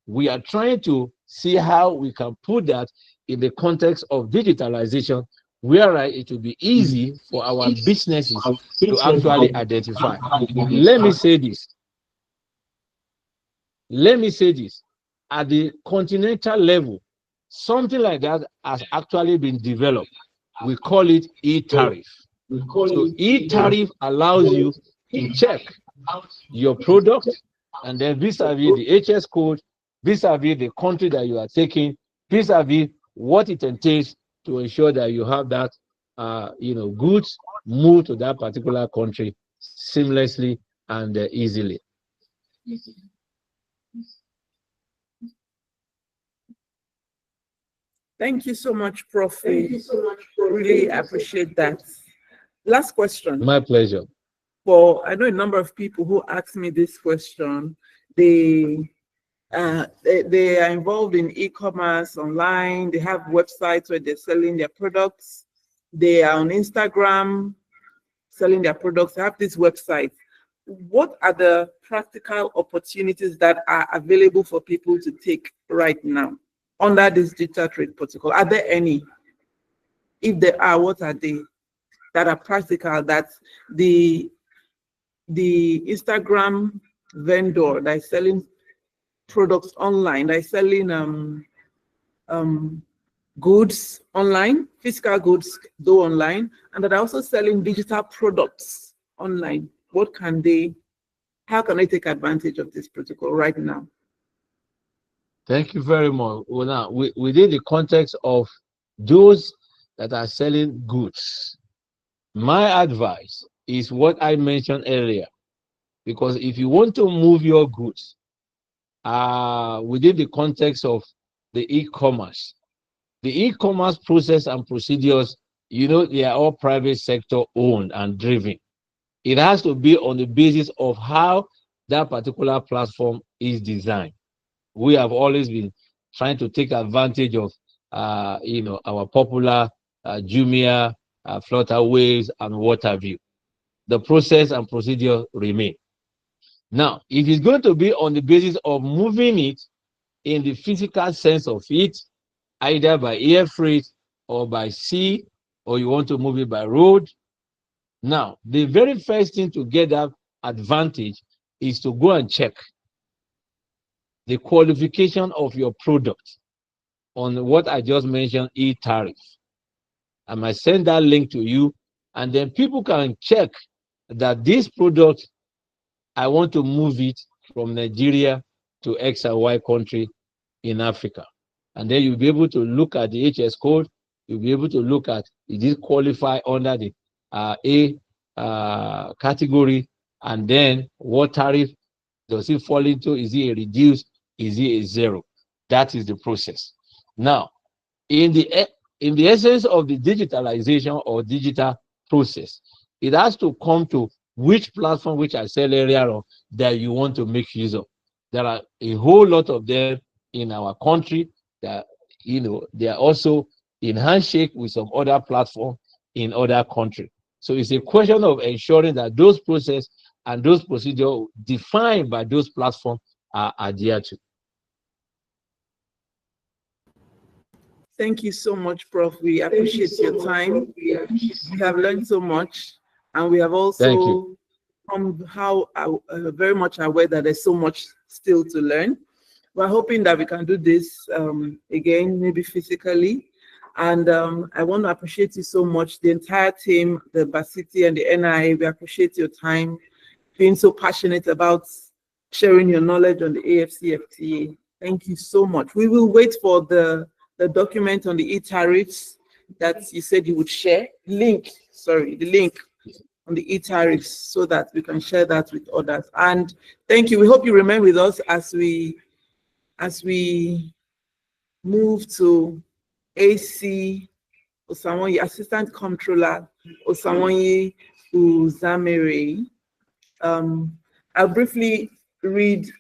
We are trying to see how we can put that in the context of digitalization, where it will be easy for our businesses to actually identify. Let me say this. At the continental level, something like that has actually been developed. We call it e-tariff. So e-tariff allows you to check your product, and then vis-a-vis the HS code, vis-a-vis the country that you are taking, vis-a-vis what it entails to ensure that you have that goods move to that particular country seamlessly and easily. Thank you so much, Prof. Really appreciate that. Last question. My pleasure. For I know a number of people who asked me this question. They are involved in e-commerce online. They have websites where they're selling their products. They are on Instagram selling their products. They have this website. What are the practical opportunities that are available for people to take right now under this digital trade protocol? Are there any? If there are, what are they that are practical, that the Instagram vendor that is selling products online, that is selling goods online, physical goods though online, and that are also selling digital products online? What can they, how can they take advantage of this protocol right now? Thank you very much. Well, now, within the context of those that are selling goods, my advice is what I mentioned earlier, because if you want to move your goods within the context of the e-commerce process and procedures, they are all private sector owned and driven. It has to be on the basis of how that particular platform is designed. We have always been trying to take advantage of our popular Jumia, Flutterwaves, and what have you. The process and procedure remain. Now, if it's going to be on the basis of moving it in the physical sense of it, either by air freight or by sea, or you want to move it by road, now, the very first thing to get that advantage is to go and check the qualification of your product on what I just mentioned, e-tariff. I might send that link to you, and then people can check that this product, I want to move it from Nigeria to X and Y country in Africa. And then you'll be able to look at the HS code. You'll be able to look at, is it qualify under the A category, and then what tariff does it fall into? Is it a reduced? Is it a zero? That is the process. Now, in the essence of the digitalization or digital process, it has to come to which platform, which I said earlier on, that you want to make use of. There are a whole lot of them in our country that they are also in handshake with some other platform in other countries. So it's a question of ensuring that those processes and those procedures defined by those platforms are adhered to. Thank you so much, Prof. We appreciate your time. We have learned so much, and we have also very much aware that there's so much still to learn. We're hoping that we can do this again, maybe physically. And I want to appreciate you so much, the entire team, the Basiti and the NIA. We appreciate your time, being so passionate about sharing your knowledge on the AfCFTA. Thank you so much. We will wait for the document on the e-tariffs that you said you would share. The link on the e-tariffs, so that we can share that with others. And thank you. We hope you remain with us as we move to AC Osamonye, Assistant Comptroller Osamonye Uzamere. I'll briefly read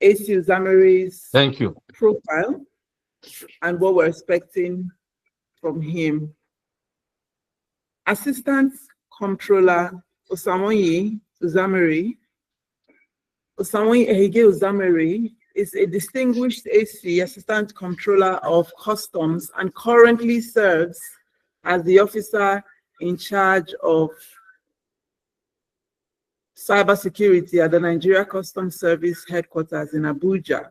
AC Uzameri's Thank you. profile and what we're expecting from him. Assistant Comptroller Osamoyi Uzameri. Osamoyi Ehige Uzameri is a distinguished AC Assistant Comptroller of Customs and currently serves as the officer in charge of cybersecurity at the Nigeria Customs Service headquarters in Abuja.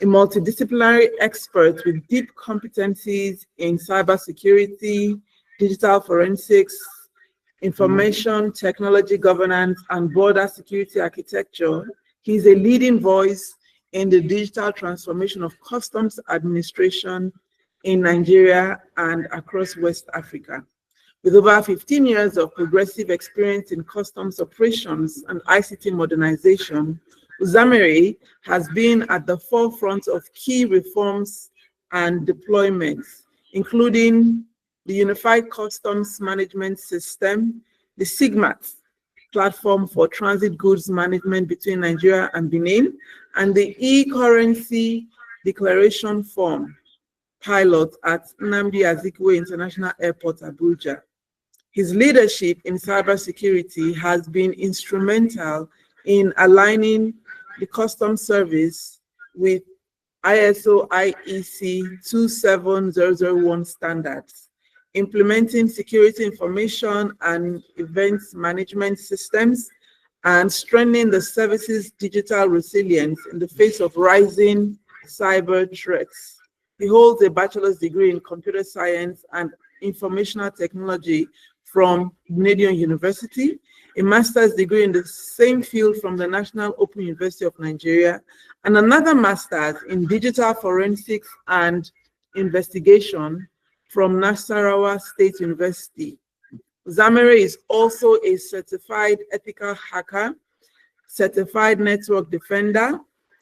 A multidisciplinary expert with deep competencies in cybersecurity, digital forensics, information technology governance, and border security architecture, he is a leading voice in the digital transformation of customs administration in Nigeria and across West Africa. With over 15 years of progressive experience in customs operations and ICT modernization, Uzameri has been at the forefront of key reforms and deployments, including the Unified Customs Management System, the SIGMAT platform for transit goods management between Nigeria and Benin, and the e-currency declaration form pilot at Nnamdi Azikiwe International Airport, Abuja. His leadership in cybersecurity has been instrumental in aligning the customs service with ISO IEC 27001 standards, implementing security information and events management systems, and strengthening the service's digital resilience in the face of rising cyber threats. He holds a bachelor's degree in computer science and informational technology from Canadian University, a master's degree in the same field from the National Open University of Nigeria, and another master's in digital forensics and investigation from Nasarawa State University. Uzameri is also a certified ethical hacker, certified network defender,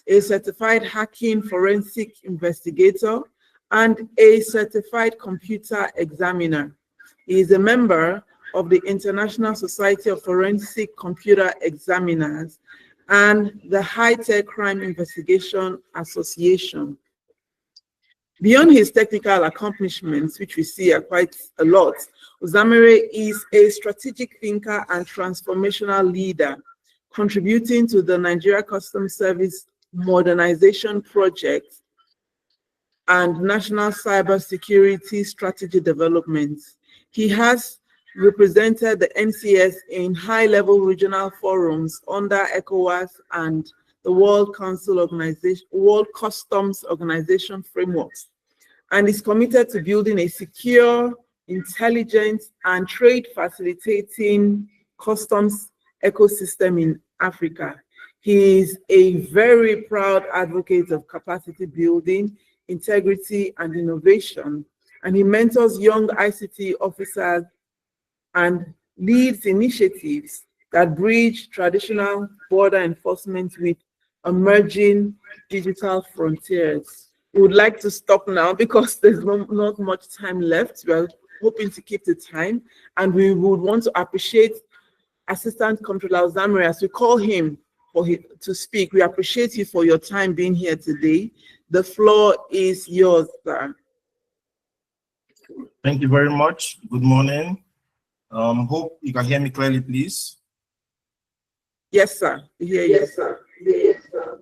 a certified hacking forensic investigator, and a certified computer examiner. He is a member of the International Society of Forensic Computer Examiners and the High-Tech Crime Investigation Association. Beyond his technical accomplishments, which we see are quite a lot, Uzameri is a strategic thinker and transformational leader, contributing to the Nigeria Customs Service modernization project and national cybersecurity strategy development. He has represented the NCS in high-level regional forums under ECOWAS and the World Customs Organization frameworks, and is committed to building a secure, intelligent, and trade-facilitating customs ecosystem in Africa. He is a very proud advocate of capacity building, integrity, and innovation, and he mentors young ICT officers and leads initiatives that bridge traditional border enforcement with emerging digital frontiers. We would like to stop now because there's not much time left. We are hoping to keep the time, and we would want to appreciate Assistant Comptroller Uzameri, as we call him, to speak. We appreciate you for your time being here today. The floor is yours, sir. Thank you very much. Good morning. Hope you can hear me clearly, please. Yes, sir. We hear you. Yes, sir. Yes, sir.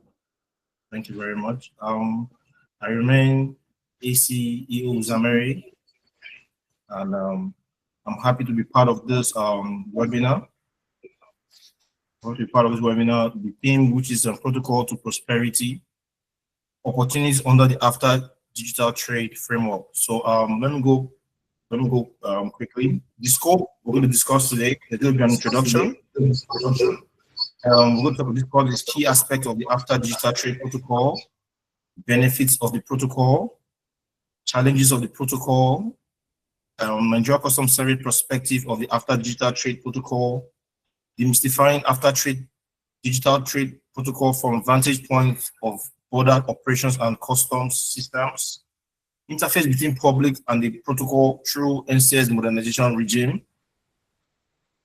Thank you very much. I remain ACEO Uzameri, and I'm happy to be part of this webinar. The theme, which is a protocol to prosperity, opportunities under the AfCFTA Digital Trade Framework. So let me go quickly. The scope we're going to discuss today, there's going to be an introduction. We're going to discuss the key aspects of the AfCFTA Digital Trade Protocol, benefits of the protocol, challenges of the protocol, Nigeria Customs Service perspective of the AfCFTA Digital Trade Protocol, demystifying AfCFTA Digital Trade Protocol from vantage points of border operations and customs systems, interface between public and the protocol through NCS modernization regime.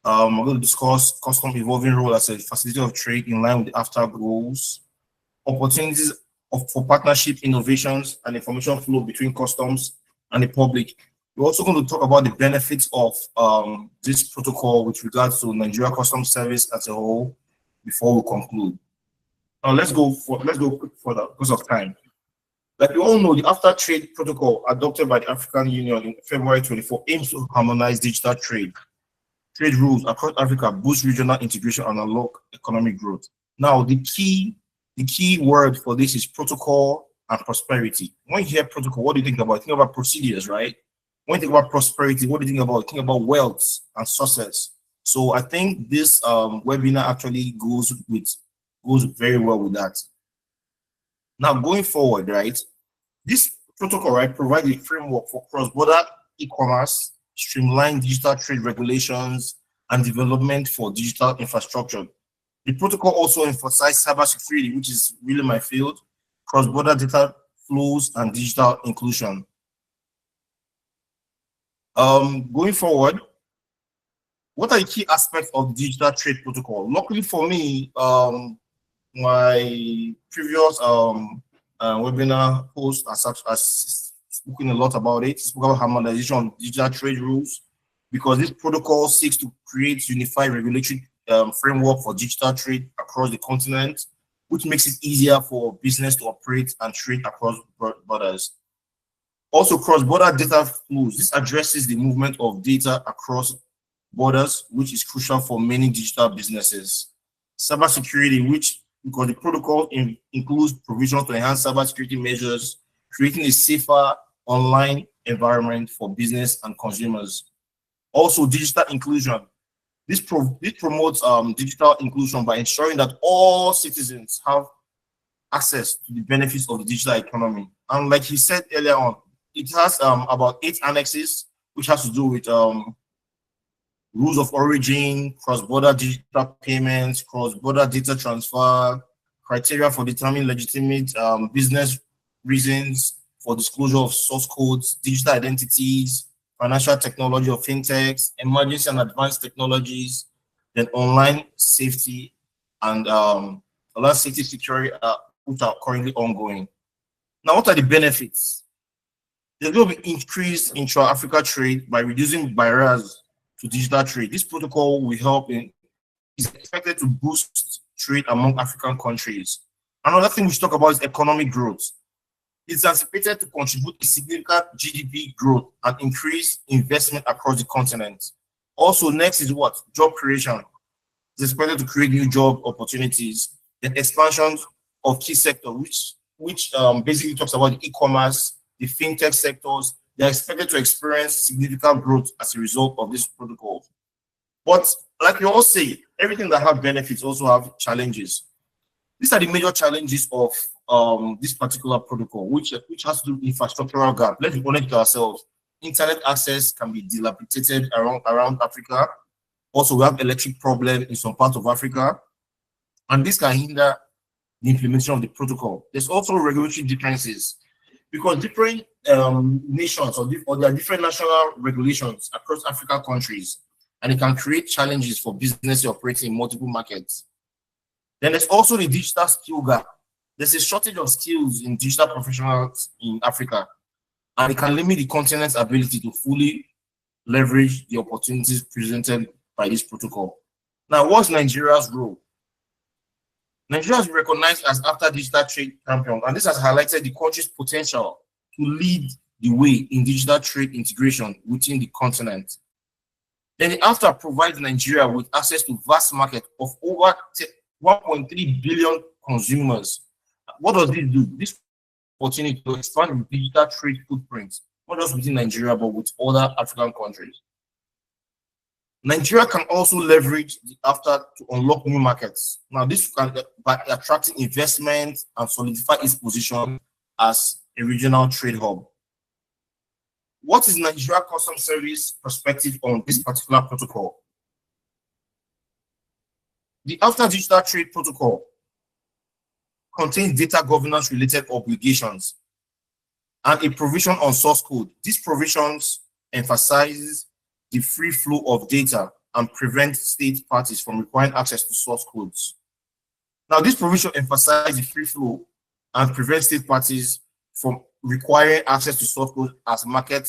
We're going to discuss custom evolving role as a facilitator of trade in line with the AfCFTA goals, opportunities for partnership, innovations, and information flow between customs and the public. We're also going to talk about the benefits of this protocol with regards to Nigeria Customs Service as a whole before we conclude. Now let's go quick further because of time. Like we all know, the AfCFTA Trade Protocol adopted by the African Union in February 24 aims to harmonize digital trade rules across Africa, boost regional integration, and unlock economic growth. Now, the key word for this is protocol and prosperity. When you hear protocol, what do you think about? You think about procedures, right? When you think about prosperity, what do you think about? You think about wealth and success. So I think this webinar actually goes very well with that. Now, going forward, right, this protocol, right, provides a framework for cross-border e-commerce, streamline digital trade regulations, and development for digital infrastructure. The protocol also emphasizes cybersecurity, which is really my field, cross-border data flows, and digital inclusion. Going forward, what are the key aspects of the digital trade protocol? Luckily for me, my previous webinar host has spoken a lot about it. Spoke about harmonization of digital trade rules, because this protocol seeks to create unified regulatory framework for digital trade across the continent, which makes it easier for business to operate and trade across borders. Also, cross-border data flows. This addresses the movement of data across borders, which is crucial for many digital businesses. Cybersecurity, because the protocol includes provisions to enhance cybersecurity measures, creating a safer online environment for business and consumers. Also, digital inclusion. This promotes digital inclusion by ensuring that all citizens have access to the benefits of the digital economy. And like he said earlier on, it has about 8 annexes, which has to do with rules of origin, cross-border digital payments, cross-border data transfer, criteria for determining legitimate business reasons for disclosure of source codes, digital identities, financial technology or fintechs, emergency and advanced technologies, then online safety and online safety security, which are currently ongoing. Now, what are the benefits? There's going to be increased intra-Africa trade by reducing barriers to digital trade. This protocol will help is expected to boost trade among African countries. Another thing we should talk about is economic growth. It's anticipated to contribute to significant GDP growth and increase investment across the continent. Also, next is what? Job creation. It's expected to create new job opportunities. The expansion of key sectors, which basically talks about the e-commerce, the fintech sectors. They're expected to experience significant growth as a result of this protocol. But like you all say, everything that have benefits also have challenges. These are the major challenges of this particular protocol, which has to do with infrastructural gap. Let's be honest to ourselves. Internet access can be dilapidated around Africa. Also, we have electric problem in some parts of Africa, and this can hinder the implementation of the protocol. There's also regulatory differences, because different nations or there are different national regulations across African countries, and it can create challenges for business operating in multiple markets. Then there's also the digital skill gap. There's a shortage of skills in digital professionals in Africa, and it can limit the continent's ability to fully leverage the opportunities presented by this protocol. Now, what's Nigeria's role? Nigeria has been recognized as AfCFTA Digital Trade Champion, and this has highlighted the country's potential to lead the way in digital trade integration within the continent. Then the AfCFTA provides Nigeria with access to vast market of over 1.3 billion consumers. What does this do? This opportunity to expand the digital trade footprint, not just within Nigeria, but with other African countries. Nigeria can also leverage the AfCFTA to unlock new markets. Now, this can by attracting investment and solidify its position as a regional trade hub. What is Nigeria Customs Service perspective on this particular protocol? The AfCFTA Digital Trade Protocol contains data governance related obligations and a provision on source code. These provisions emphasizes the free flow of data and prevent state parties from requiring access to source codes. Now, this provision emphasizes the free flow and prevents state parties from requiring access to source code as market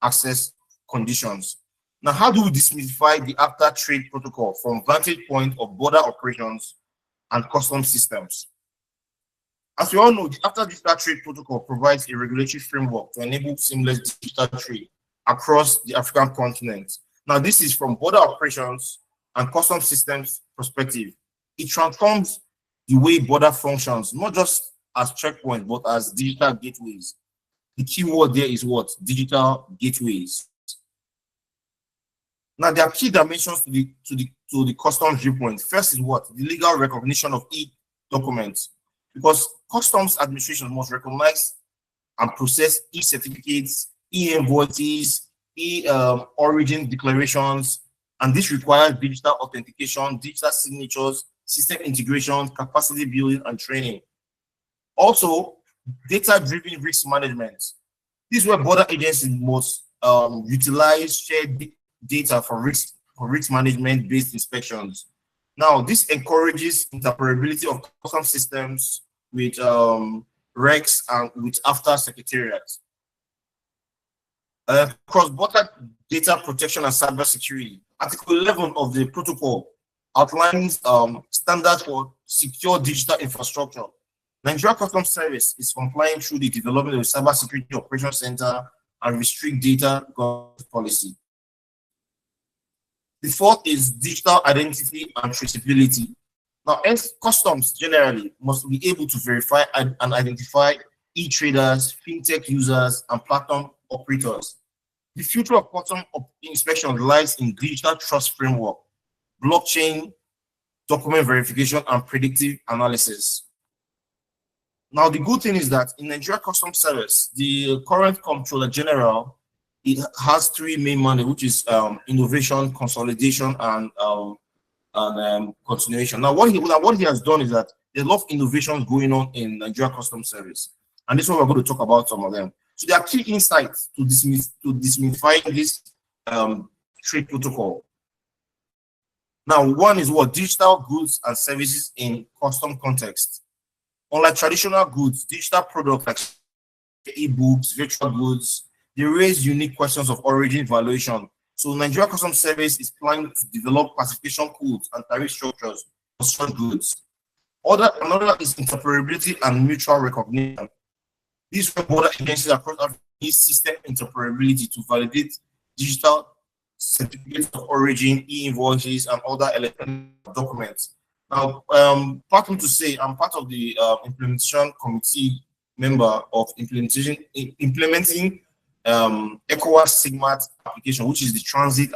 access conditions. Now, how do we demystify the AfCFTA Trade Protocol from vantage point of border operations and customs systems? As we all know, the AfCFTA Digital Trade Protocol provides a regulatory framework to enable seamless digital trade across the African continent. Now, this is from border operations and customs systems perspective. It transforms the way border functions, not just as checkpoints, but as digital gateways. The key word there is what? Digital gateways. Now, there are key dimensions to the customs viewpoint. First is what? The legal recognition of e-documents, because customs administration must recognize and process e-certificates, e-invoices, e-origin declarations, and this requires digital authentication, digital signatures, system integration, capacity building, and training. Also, data-driven risk management. This is where border agencies must utilize shared data for risk management-based inspections. Now, this encourages interoperability of custom systems with RECs and with AfCFTA secretariats. Cross-border data protection and cybersecurity. Article 11 of the protocol outlines standards for secure digital infrastructure. Nigeria Customs Service is complying through the development of the Cybersecurity Operations Center and restrict data governance policy. The fourth is digital identity and traceability. Now, customs generally must be able to verify and identify e-traders, fintech users, and platform operators. The future of customs inspection lies in digital trust framework, blockchain, document verification, and predictive analysis. Now, the good thing is that in Nigeria Customs Service, the current Comptroller General, it has three main mandates, which is innovation, consolidation, and continuation. Now, what he has done is that there's a lot of innovations going on in Nigeria Customs Service, and this is what we're going to talk about some of them. So there are key insights to demystify this trade protocol. Now, one is what? Digital goods and services in custom context. Unlike traditional goods, digital products like e-books, virtual goods, they raise unique questions of origin valuation. So Nigeria Customs Service is planning to develop classification codes and tariff structures for such goods. Another is interoperability and mutual recognition. These border agencies across Africa need system interoperability to validate digital certificates of origin, e-invoices, and other electronic documents. Now, part to say, I'm part of the implementation committee member of implementing ECOWAS SIGMAT application, which is the transit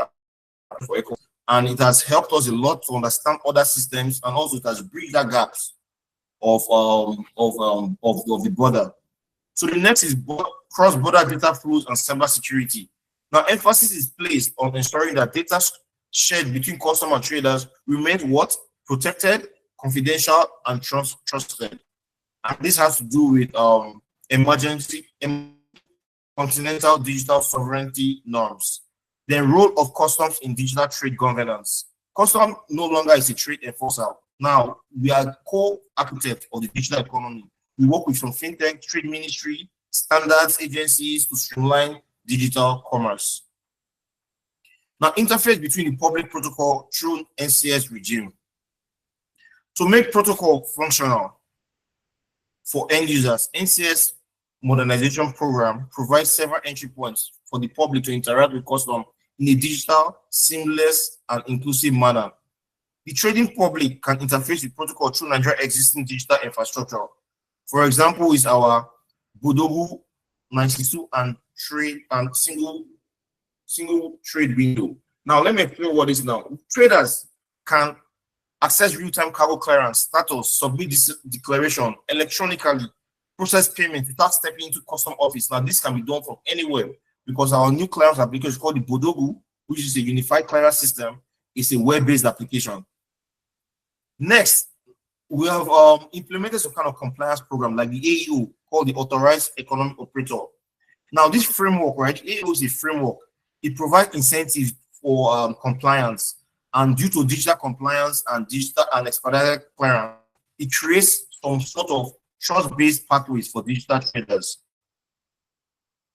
for ECOWAS, and it has helped us a lot to understand other systems, and also it has bridged the gaps of the border. So the next is cross-border data flows and cybersecurity. Now, emphasis is placed on ensuring that data shared between customer and traders remains what? Protected, confidential, and trusted. And this has to do with emergency continental digital sovereignty norms. The role of customs in digital trade governance. Customs no longer is a trade enforcer. Now, we are co-architect of the digital economy. We work with some fintech, trade ministry, standards agencies to streamline digital commerce. Now, interface between the public protocol through NCS regime. To make protocol functional for end users, NCS modernization program provides several entry points for the public to interact with customs in a digital, seamless, and inclusive manner. The trading public can interface with protocol through Nigeria's existing digital infrastructure. For example, is our Bodogu 92 and trade and single trade window. Now, let me explain what is now. Traders can access real-time cargo clearance status, submit this declaration electronically, process payment without stepping into custom office. Now, this can be done from anywhere because our new clearance application is called the Bodogu, which is a unified clearance system. It's a web-based application. Next, we have implemented some kind of compliance program like the AEO called the Authorized Economic Operator. Now, this framework, right? AEO is a framework. It provides incentives for compliance. And due to digital compliance and digital and expedited clearance, it creates some sort of trust-based pathways for digital traders.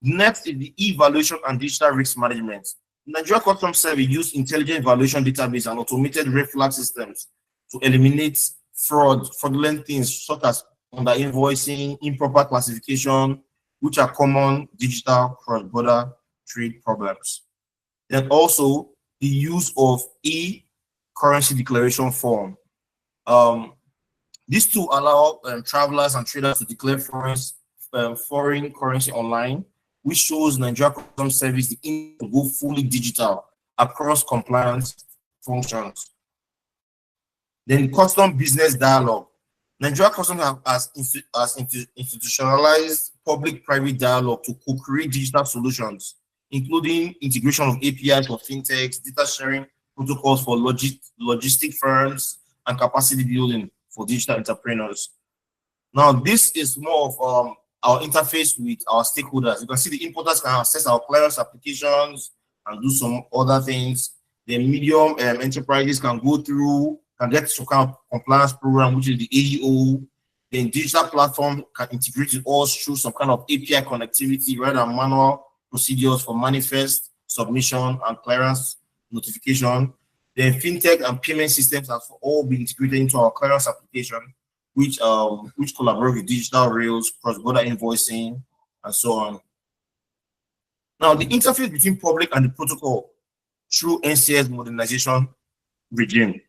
Next is the evaluation and digital risk management. Nigeria Customs Service use intelligent evaluation database and automated red flag systems to eliminate fraudulent things such as under invoicing, improper classification, which are common digital cross-border trade problems. Then also the use of e-currency declaration form. These two allow travelers and traders to declare foreign currency online, which shows Nigeria Customs Service the aim to go fully digital across compliance functions. Then custom business dialogue. Nigeria Customs has institutionalized public-private dialogue to co-create digital solutions, including integration of APIs for fintechs, data sharing protocols for logistic firms, and capacity building for digital entrepreneurs. Now, this is more of our interface with our stakeholders. You can see the importers can access our clearance applications and do some other things. The medium enterprises can go through, can get some kind of compliance program, which is the AEO. The digital platform can integrate with us through some kind of API connectivity rather than manual procedures for manifest, submission, and clearance notification. Then fintech and payment systems have all been integrated into our clearance application, which collaborate with digital rails, cross-border invoicing, and so on. Now, the interface between public and the protocol through NCS modernization regime.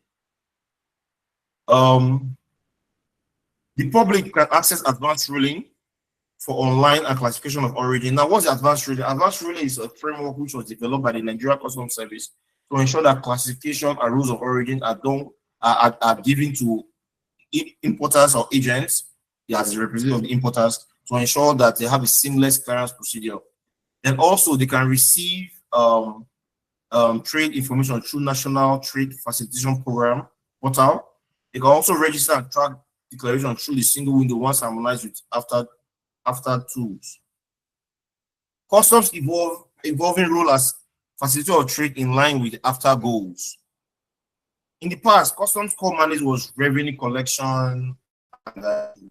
The public can access advanced ruling for online and classification of origin. Now, what's the advanced ruling? Advanced ruling is a framework which was developed by the Nigeria Customs Service to ensure that classification and rules of origin are given to importers or agents, as the representative of the importers, to ensure that they have a seamless clearance procedure. And also they can receive trade information through National Trade Facilitation Program portal. They can also register and track declaration through the single window once harmonized with after tools. Customs evolving role as facilitator of trade in line with after goals. In the past, customs core mandate was revenue collection and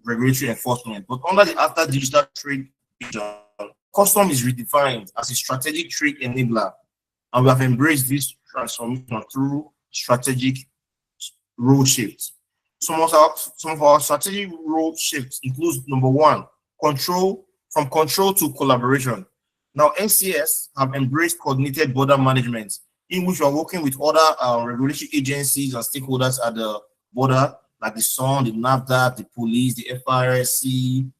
regulatory enforcement, but under the after digital trade vision, custom is redefined as a strategic trade enabler, and we have embraced this transformation through strategic role shifts. Some of our strategic role shifts includes number one, control to collaboration. Now, NCS have embraced coordinated border management, in which we are working with other regulatory agencies and stakeholders at the border, like the SON, the NAFDAC, the police, the FRSC,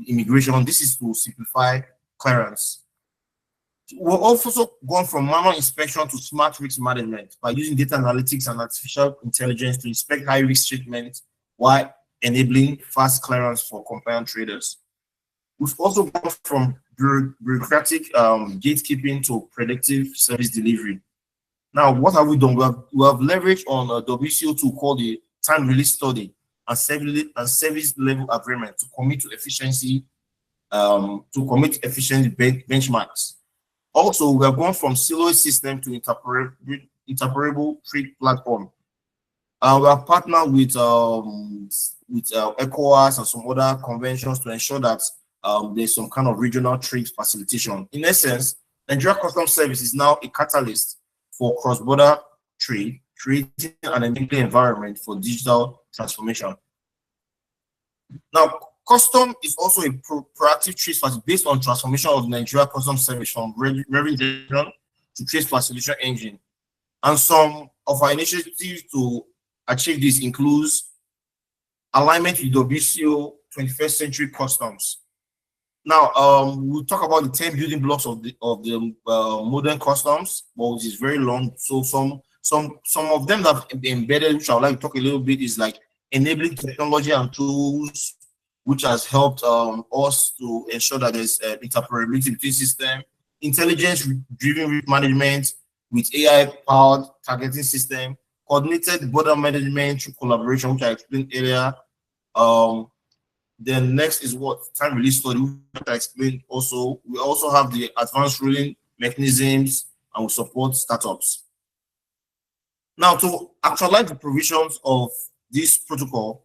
immigration. This is to simplify clearance. We're also gone from manual inspection to smart risk management by using data analytics and artificial intelligence to inspect high risk shipments while enabling fast clearance for compliant traders. We've also gone from bureaucratic gatekeeping to predictive service delivery. Now, what have we done? We have leveraged on a WCO tool called the time release study and service level agreement to commit to efficiency, benchmarks. Also, we have gone from siloed system to interoperable trade platform. We have partnered with ECOWAS and some other conventions to ensure that there's some kind of regional trade facilitation. In essence, Nigeria Customs Service is now a catalyst for cross-border trade, creating an enabling environment for digital transformation. Now, custom is also a proactive trade facility based on transformation of Nigeria Customs Service from revenue generation to trade facilitation engine. And some of our initiatives to achieve this includes alignment with WCO 21st century customs. Now, we'll talk about the 10 building blocks of the modern customs, but it is very long. So some of them that have been embedded, which I would like to talk a little bit, is like enabling technology and tools, which has helped us to ensure that there's interoperability between systems, intelligence-driven risk management with AI-powered targeting system, coordinated border management through collaboration, which I explained earlier. Then next is what time release study, which I explained also. We also have the advanced ruling mechanisms and we support startups. Now, to actualize the provisions of this protocol,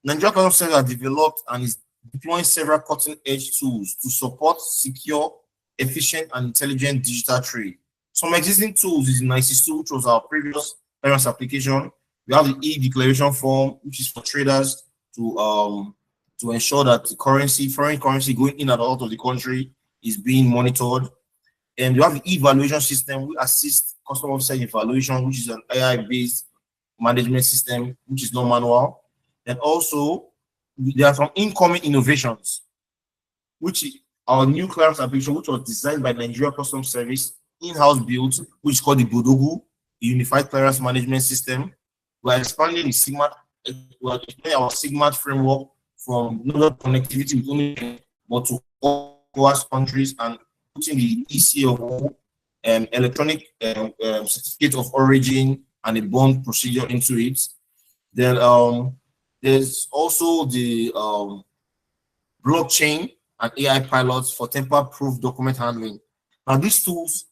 Nigeria Customs Service has developed and is deploying several cutting-edge tools to support secure, efficient, and intelligent digital trade. Some existing tools is NICE2, which was our previous clearance application. We have the e-declaration form, which is for traders to ensure that the currency, foreign currency going in and out of the country is being monitored. And we have the evaluation system, which assists customer officer evaluation, which is an AI-based management system, which is not manual. And also, there are some incoming innovations, which is our new clearance application, which was designed by Nigeria Customs Service, in-house built, which is called the Bodogu, the Unified Clearance Management System. We're expanding the SIGMAT, we're expanding our SIGMAT framework from not connectivity with only, but to all countries, and putting the ECO, electronic certificate of origin and a bond procedure into it. Then there's also the blockchain and AI pilots for tamper-proof document handling. Now, these tools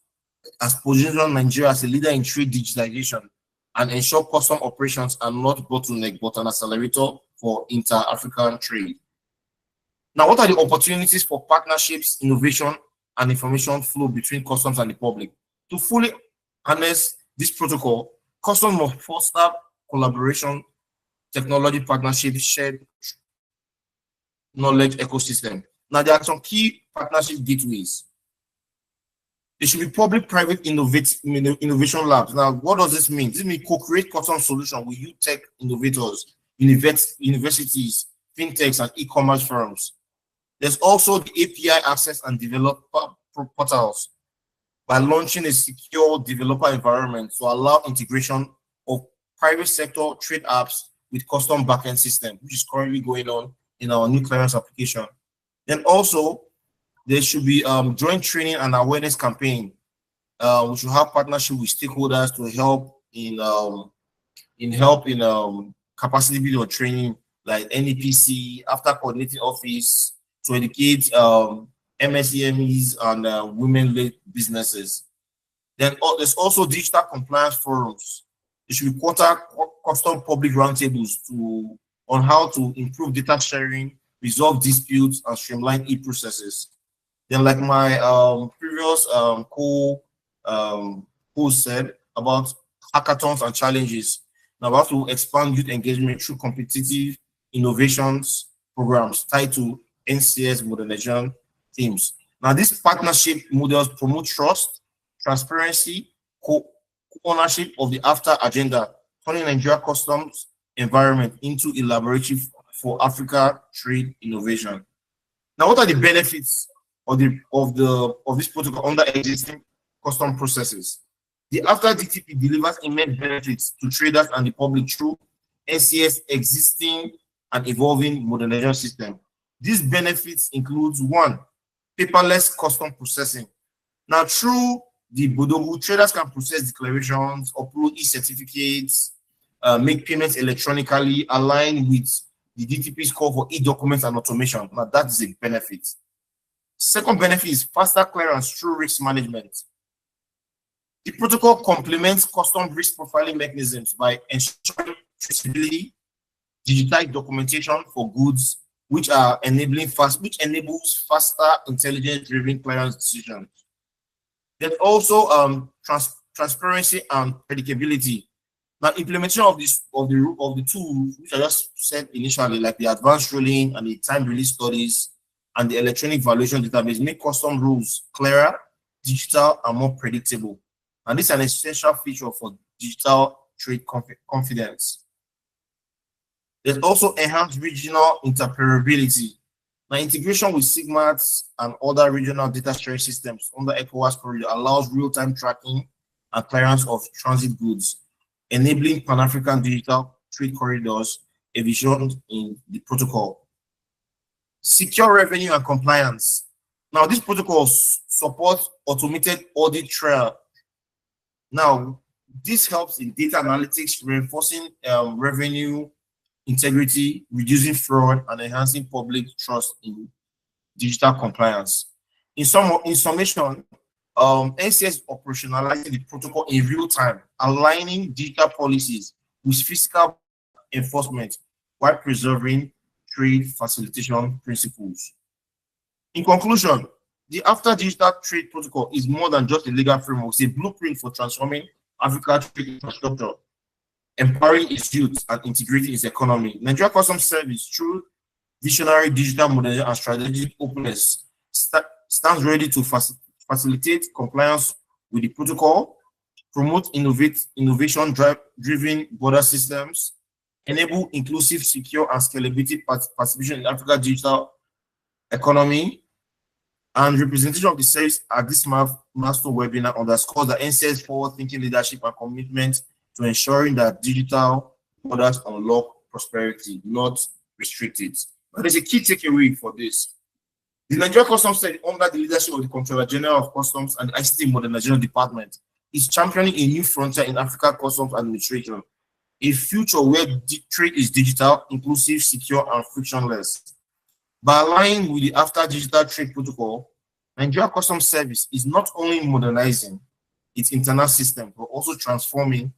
has positioned Nigeria as a leader in trade digitalization and ensure custom operations are not bottleneck, but an accelerator for inter-African trade. Now, what are the opportunities for partnerships, innovation, and information flow between customs and the public? To fully harness this protocol, customs must foster collaboration, technology partnerships, shared knowledge ecosystem. Now, there are some key partnership gateways. There should be public-private innovation labs. Now, what does this mean? This means co-create custom solutions with youth tech innovators, universities, fintechs, and e-commerce firms. There's also the API access and developer portals by launching a secure developer environment to allow integration of private sector trade apps with custom backend system, which is currently going on in our new clearance application. Then also, there should be joint training and awareness campaign. We should have partnership with stakeholders to help in capacity building or training, like NEPC, after coordinating office, to educate MSMEs and women-led businesses. Then there's also digital compliance forums. There should be custom public roundtables on how to improve data sharing, resolve disputes, and streamline e-processes. Then, like my previous who said about hackathons and challenges, now we have to expand youth engagement through competitive innovations programs tied to NCS modernization themes. Now, these partnership models promote trust, transparency, co-ownership of the AfCFTA agenda, turning Nigeria customs environment into a laboratory for Africa trade innovation. Now, what are the benefits of this protocol under existing custom processes? The AfCFTA DTP delivers immense benefits to traders and the public through NCS existing and evolving modernization system. These benefits includes: one, paperless custom processing. Now, through the Bodogu, traders can process declarations, upload e-certificates, make payments electronically, align with the DTP's call for e-documents and automation. Now, that is a benefit. Second benefit is faster clearance through risk management. The protocol complements custom risk profiling mechanisms by ensuring traceability, digitized documentation for goods, which enables faster, intelligence-driven clearance decisions. Then also transparency and predictability. Now, implementation of the tools, which I just said initially, like the advanced ruling and the time release studies and the electronic valuation database, make custom rules clearer, digital, and more predictable. And this is an essential feature for digital trade confidence. There's also enhanced regional interoperability. Now, integration with SIGMAT and other regional data sharing systems under ECOWAS corridor allows real-time tracking and clearance of transit goods, enabling Pan-African digital trade corridors envisioned in the protocol. Secure revenue and compliance. Now, this protocol supports automated audit trail. Now, this helps in data analytics, reinforcing revenue integrity, reducing fraud, and enhancing public trust in digital compliance. In summation, NCS operationalizing the protocol in real time, aligning digital policies with fiscal enforcement, while preserving trade facilitation principles. In conclusion, the AfCFTA Digital Trade Protocol is more than just a legal framework. It's a blueprint for transforming Africa's trade infrastructure, empowering its youth, and integrating its economy. Nigeria Customs Service, through visionary digital modernization and strategic openness, stands ready to facilitate compliance with the protocol, promote innovation-driven border systems, enable inclusive, secure, and scalability participation in Africa's digital economy, and representation of the service at this milestone webinar underscores the NCS forward-thinking leadership and commitment to ensuring that digital borders unlock prosperity, not restrict it. But there's a key takeaway for this. The Nigeria Customs Service, under the leadership of the Comptroller General of Customs and the ICT Modernization Department, is championing a new frontier in Africa Customs Administration, a future where trade is digital, inclusive, secure, and frictionless. By aligning with the AfCFTA Digital Trade Protocol, Nigeria Customs Service is not only modernizing its internal system, but also transforming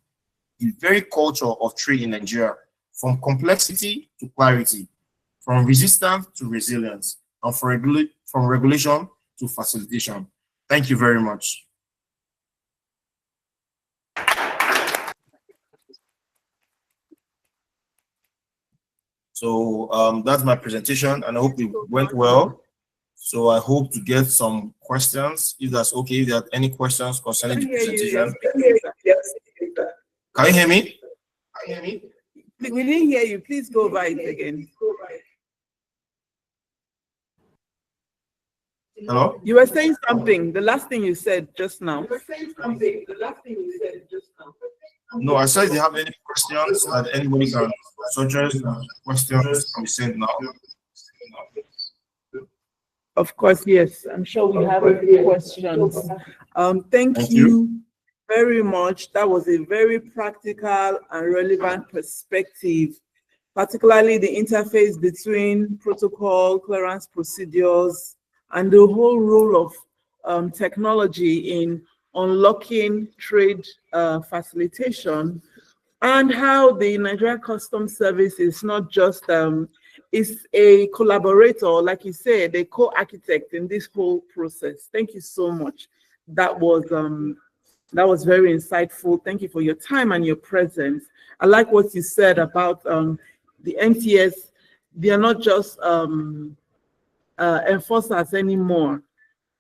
the very culture of trade in Nigeria, from complexity to clarity, from resistance to resilience, and from regulation to facilitation. Thank you very much. So that's my presentation, and I hope it went well. So I hope to get some questions, if that's okay. If there are any questions concerning the presentation. Can you hear me? We didn't hear you. Please go over it again. Hello? You were saying something. The last thing you said just now. No, I said if you have any questions that anybody can suggest, questions can be sent now. Of course, yes. I'm sure we have a few questions. Thank you very much. That was a very practical and relevant perspective, particularly the interface between protocol, clearance procedures, and the whole role of technology in unlocking trade facilitation, and how the Nigeria Customs Service is not just is a collaborator, like you said, a co-architect in this whole process. Thank you so much. That was very insightful. Thank you for your time and your presence. I like what you said about the NTS. They are not just enforcers anymore.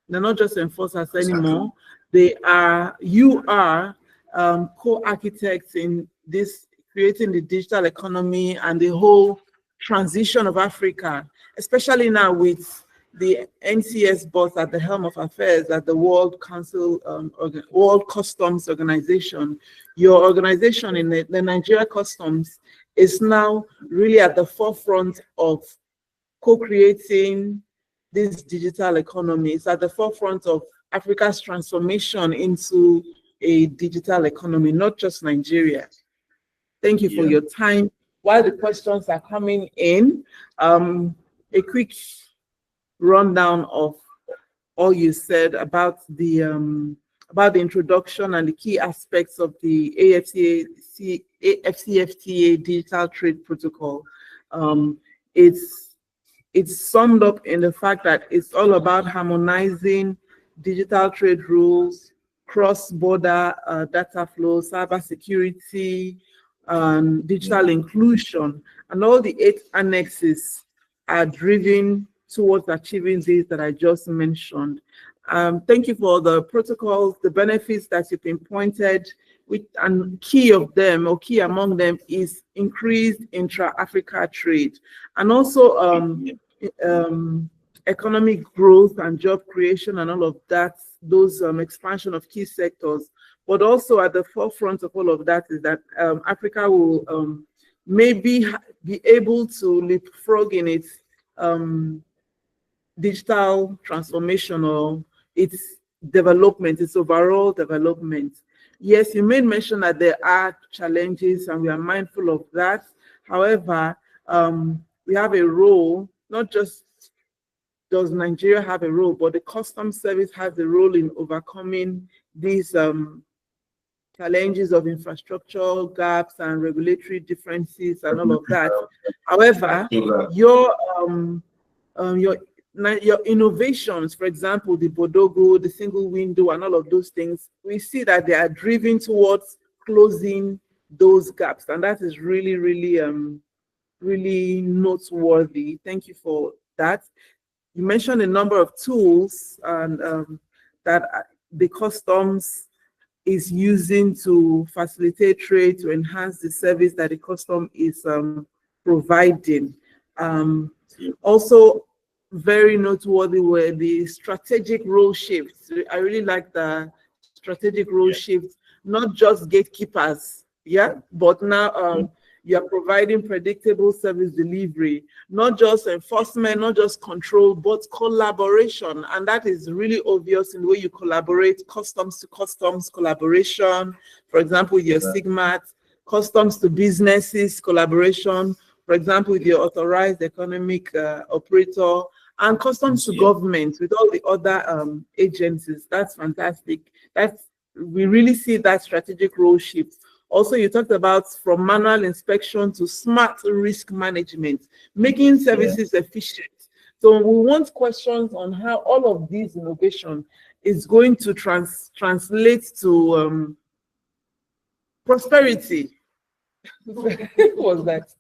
They're not just enforcers anymore. They are, you are co-architects in this, creating the digital economy and the whole transition of Africa, especially now with the NCS boss at the helm of affairs at the World Council, World Customs Organization. Your organization in the Nigeria Customs is now really at the forefront of co-creating this digital economy. It's at the forefront of Africa's transformation into a digital economy, not just Nigeria. Thank you for your time. While the questions are coming in, a quick rundown of all you said about the introduction and the key aspects of the AfCFTA Digital Trade Protocol. It's summed up in the fact that it's all about harmonizing digital trade rules, cross-border data flow, cybersecurity, digital inclusion, and all the 8 annexes are driven towards achieving these that I just mentioned. Thank you for the protocols, the benefits that you've pinpointed, and key among them is increased intra-Africa trade, and also economic growth and job creation and all of that, those expansion of key sectors. But also at the forefront of all of that is that Africa will maybe be able to leapfrog in its digital transformation or its development, its overall development. Yes, you made mention that there are challenges and we are mindful of that. However, we have a role, not just does Nigeria have a role, but the Customs Service has a role in overcoming these challenges of infrastructural gaps and regulatory differences and all of that. However, your innovations, for example, the Bodogo, the single window, and all of those things, we see that they are driven towards closing those gaps, and that is really, really, really noteworthy. Thank you for that. You mentioned a number of tools and that the customs is using to facilitate trade, to enhance the service that the custom is providing. Also, very noteworthy were the strategic role shifts. I really like the strategic role shifts, not just gatekeepers, but now you are providing predictable service delivery, not just enforcement, not just control, but collaboration. And that is really obvious in the way you collaborate, customs to customs collaboration, for example, with your SIGMAT, customs to businesses collaboration, for example, with your authorized economic operator, and customs to government with all the other agencies. That's fantastic. We really see that strategic role shift. Also, you talked about from manual inspection to smart risk management, making services efficient. So we want questions on how all of these innovation is going to translate to prosperity. What was that?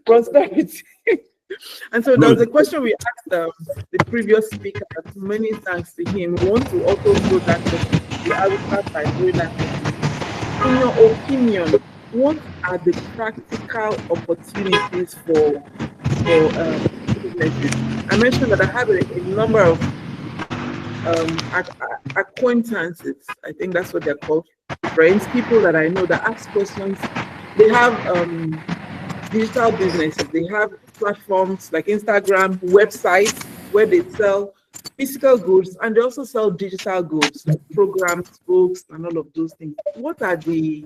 Prosperity. And so there was a question we asked the previous speaker. Many thanks to him. We want to also throw that question. I will start by doing that question. In your opinion, what are the practical opportunities for businesses? I mentioned that I have a number of acquaintances, I think that's what they're called, friends, people that I know that ask questions. They have digital businesses. They have platforms like Instagram, websites where they sell physical goods, and they also sell digital goods like programs, books, and all of those things. What are the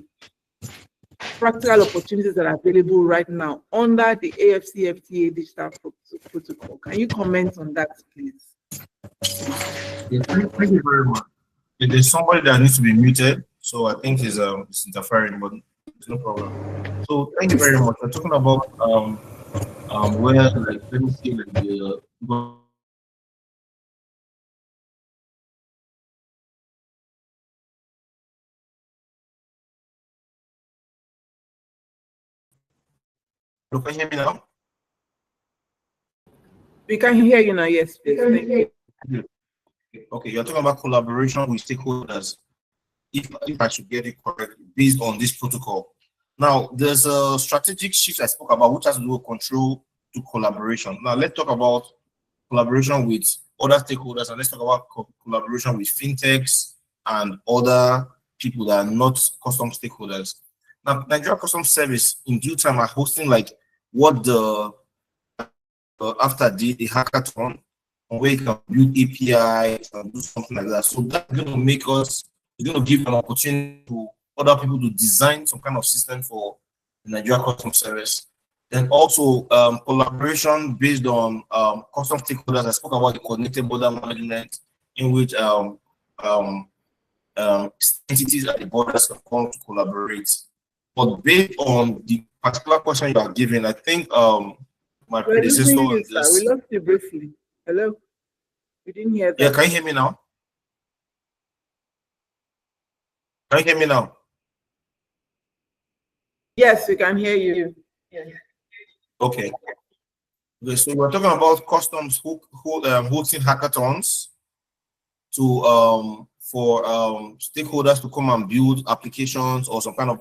practical opportunities that are available right now under the AfCFTA Digital Protocol? Can you comment on that, please? Thank you very much. There's somebody that needs to be muted, so I think it's interfering, but it's no problem. So thank you very much. We're talking about where, like, let me see, like the can you hear me now? We can hear you now, yes, please. Thank you. Okay, you're talking about collaboration with stakeholders, if I should get it correct, based on this protocol. Now, there's a strategic shift I spoke about, which has to do with control to collaboration. Now, let's talk about collaboration with other stakeholders, and let's talk about collaboration with fintechs and other people that are not custom stakeholders. Now, Nigeria Customs Service in due time are hosting like what the after the hackathon, where you can build APIs and do something like that. So that's going to make us, it's going to give an opportunity to other people to design some kind of system for the Nigeria Customs Service. Then also collaboration based on custom stakeholders. I spoke about the coordinated border management, in which entities at the borders can come to collaborate. But based on the particular question you are giving, I think my predecessor on this. We lost you briefly. Hello? We didn't hear that. Yeah, can you hear me now? Can you hear me now? Yes, we can hear you. Yeah. Okay. So we're talking about customs hosting hackathons to for stakeholders to come and build applications or some kind of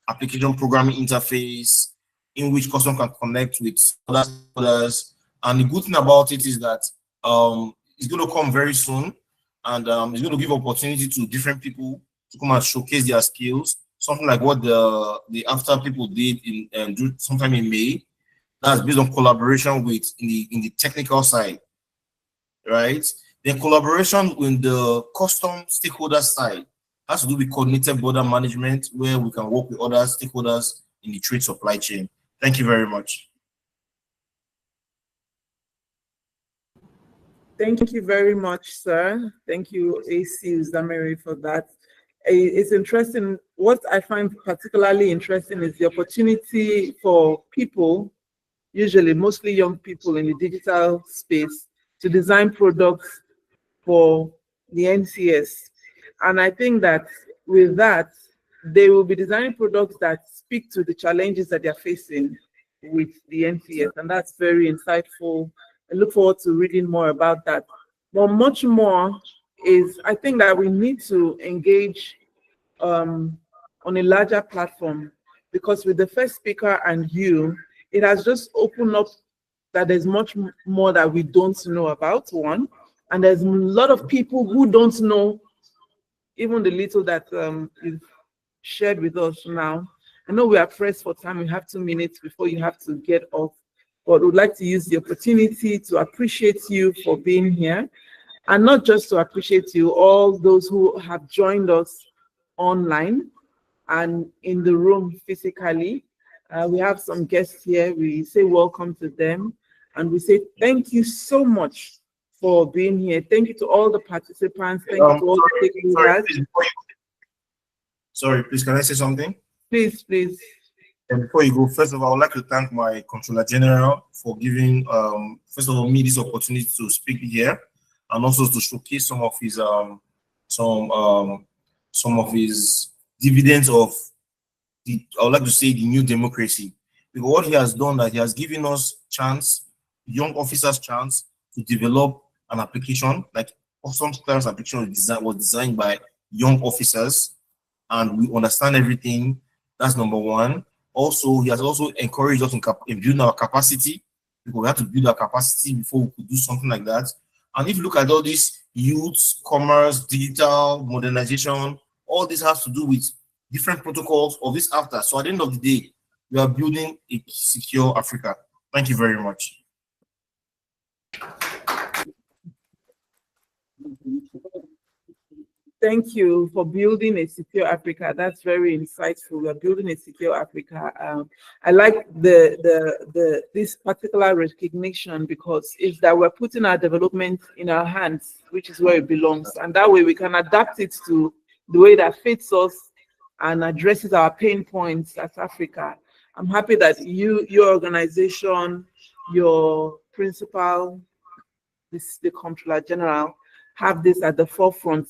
application programming interface in which custom can connect with other stakeholders. And the good thing about it is that it's going to come very soon, and it's going to give opportunity to different people to come and showcase their skills. Something like what the AfCFTA people did in sometime in May. That's based on collaboration with in the technical side, right? Then collaboration with the custom stakeholder side has to do with coordinated border management, where we can work with other stakeholders in the trade supply chain. Thank you very much. Thank you very much, sir. Thank you, AC Uzamere, for that. it's interesting. What I find particularly interesting is the opportunity for people, usually mostly young people in the digital space, to design products for the NCS. And I think that with that, they will be designing products that speak to the challenges that they're facing with the NCS. And that's very insightful. I look forward to reading more about that. But much more is, I think that we need to engage on a larger platform, because with the first speaker and you, it has just opened up that there's much more that we don't know about, one, and there's a lot of people who don't know even the little that you've shared with us now. I know we are pressed for time. We have 2 minutes before you have to get off, but we'd like to use the opportunity to appreciate you for being here, and not just to appreciate you, all those who have joined us online and in the room physically. We have some guests here. We say welcome to them, and we say thank you so much for being here. Thank you to all the participants. Thank you to all the stakeholders. Sorry, please, can I say something? Please, please. And before you go, first of all, I would like to thank my Controller General for giving, first of all, me this opportunity to speak here, and also to showcase some of his dividends of the, I would like to say, the new democracy. Because what he has done, that he has given us chance, young officers chance to develop an application, like some class application was designed by young officers, and we understand everything. That's number one. Also, he has also encouraged us in building our capacity, because we have to build our capacity before we could do something like that. And if you look at all these youth, commerce, digital, modernization, all this has to do with different protocols of this after. So at the end of the day, we are building a secure Africa. Thank you very much. Thank you for building a secure Africa. That's very insightful. We're building a secure Africa. I like this particular recognition, because it's that we're putting our development in our hands, which is where it belongs. And that way we can adapt it to the way that fits us and addresses our pain points as Africa. I'm happy that your organization, your principal, the Comptroller General, have this at the forefront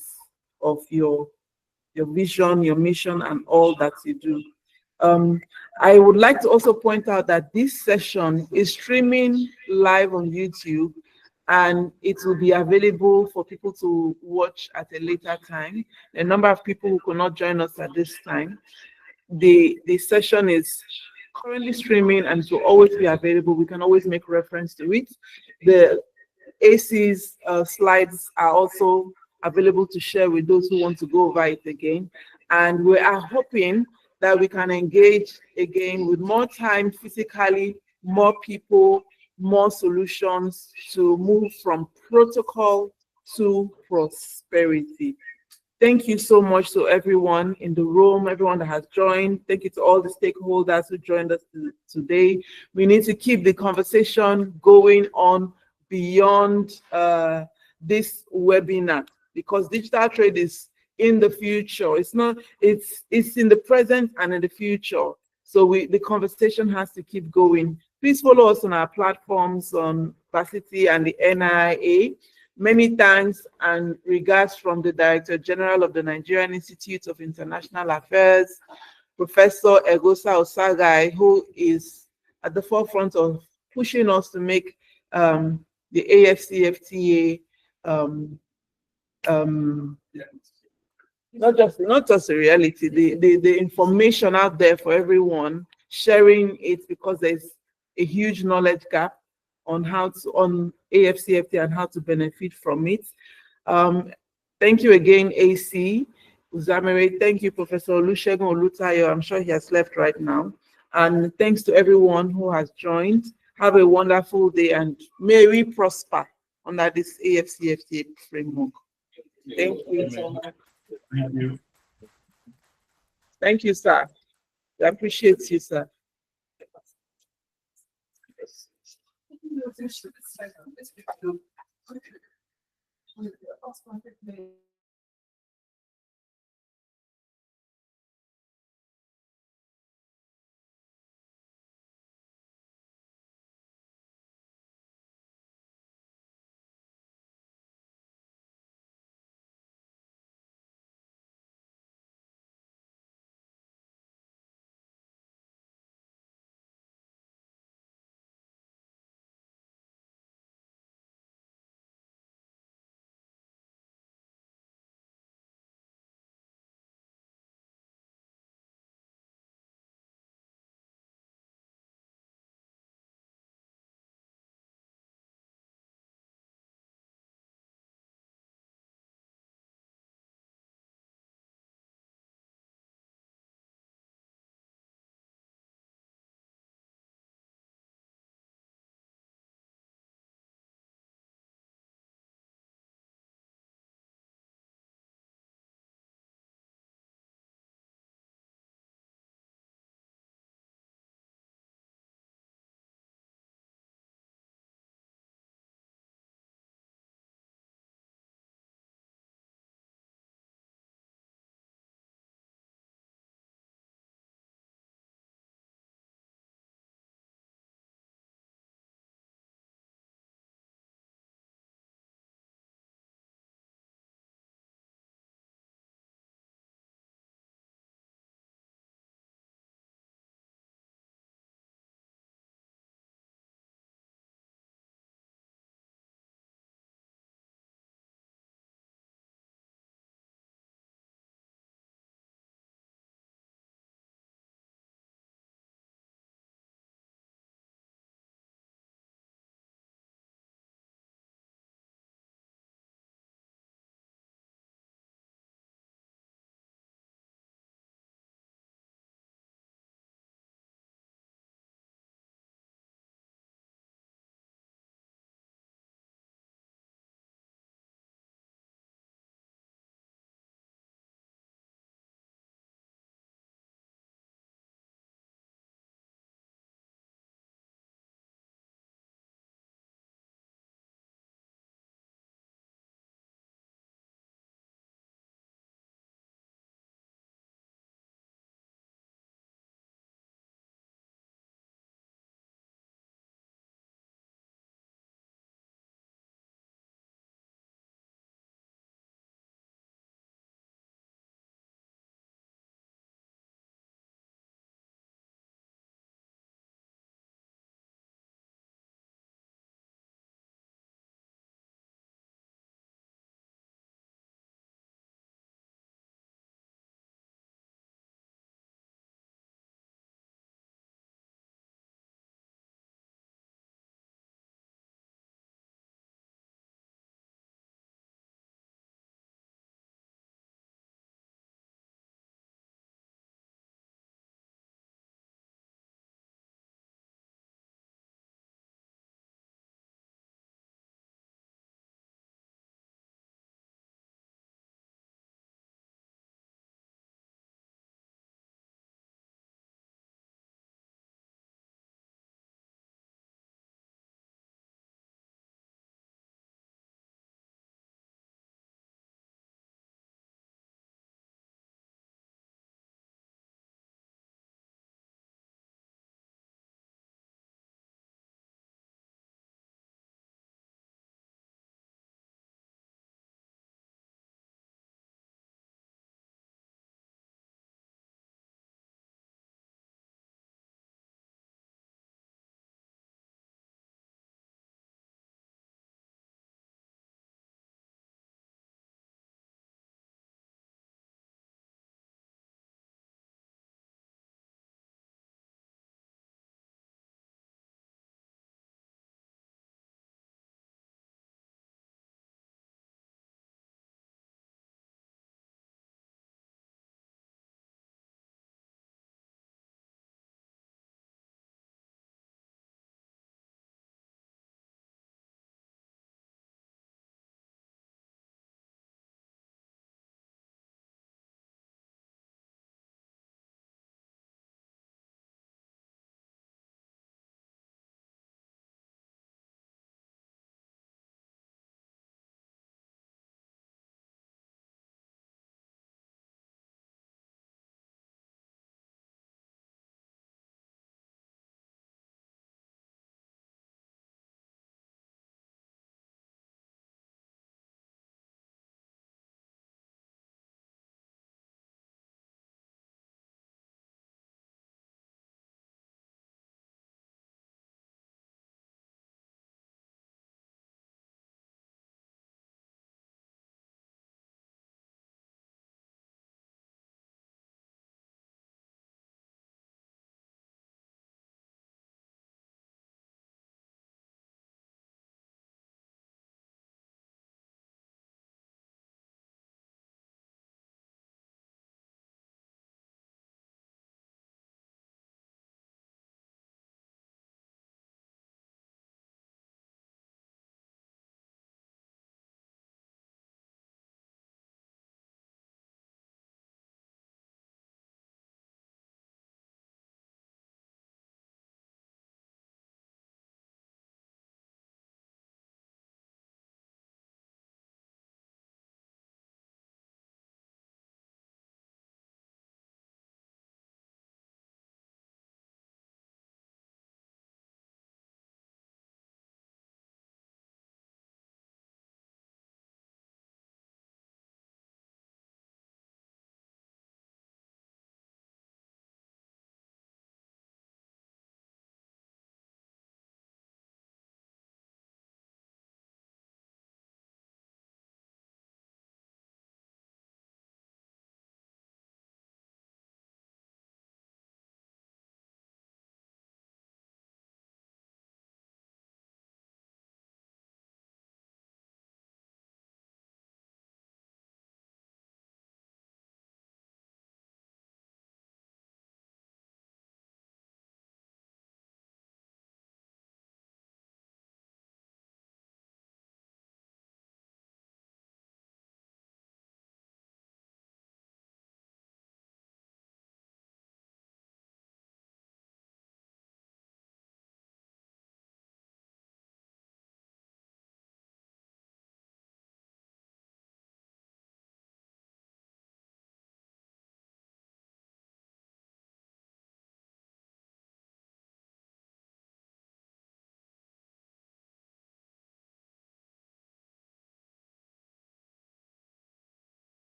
of your vision, your mission, and all that you do. I would like to also point out that this session is streaming live on YouTube, and it will be available for people to watch at a later time. A number of people who could not join us at this time. The session is currently streaming, and it will always be available. We can always make reference to it. The AC's slides are also available to share with those who want to go over it again. And we are hoping that we can engage again with more time physically, more people, more solutions to move from protocol to prosperity. Thank you so much to everyone in the room, everyone that has joined. Thank you to all the stakeholders who joined us today. We need to keep the conversation going on beyond this webinar, because digital trade is in the future. It's not, it's in the present and in the future. So the conversation has to keep going. Please follow us on our platforms on Varsity and the NIA. Many thanks and regards from the Director General of the Nigerian Institute of International Affairs, Professor Egosa Osagai, who is at the forefront of pushing us to make the AfCFTA not just a reality, the information out there for everyone, sharing it, because there's a huge knowledge gap on AfCFTA and how to benefit from it. Thank you again, AC Uzamere. Thank you, Professor Olusegun Olutayo. I'm sure he has left right now. And thanks to everyone who has joined. Have a wonderful day, and may we prosper under this AfCFTA framework. Thank you so much. Thank you. Thank you, sir. I appreciate you, sir.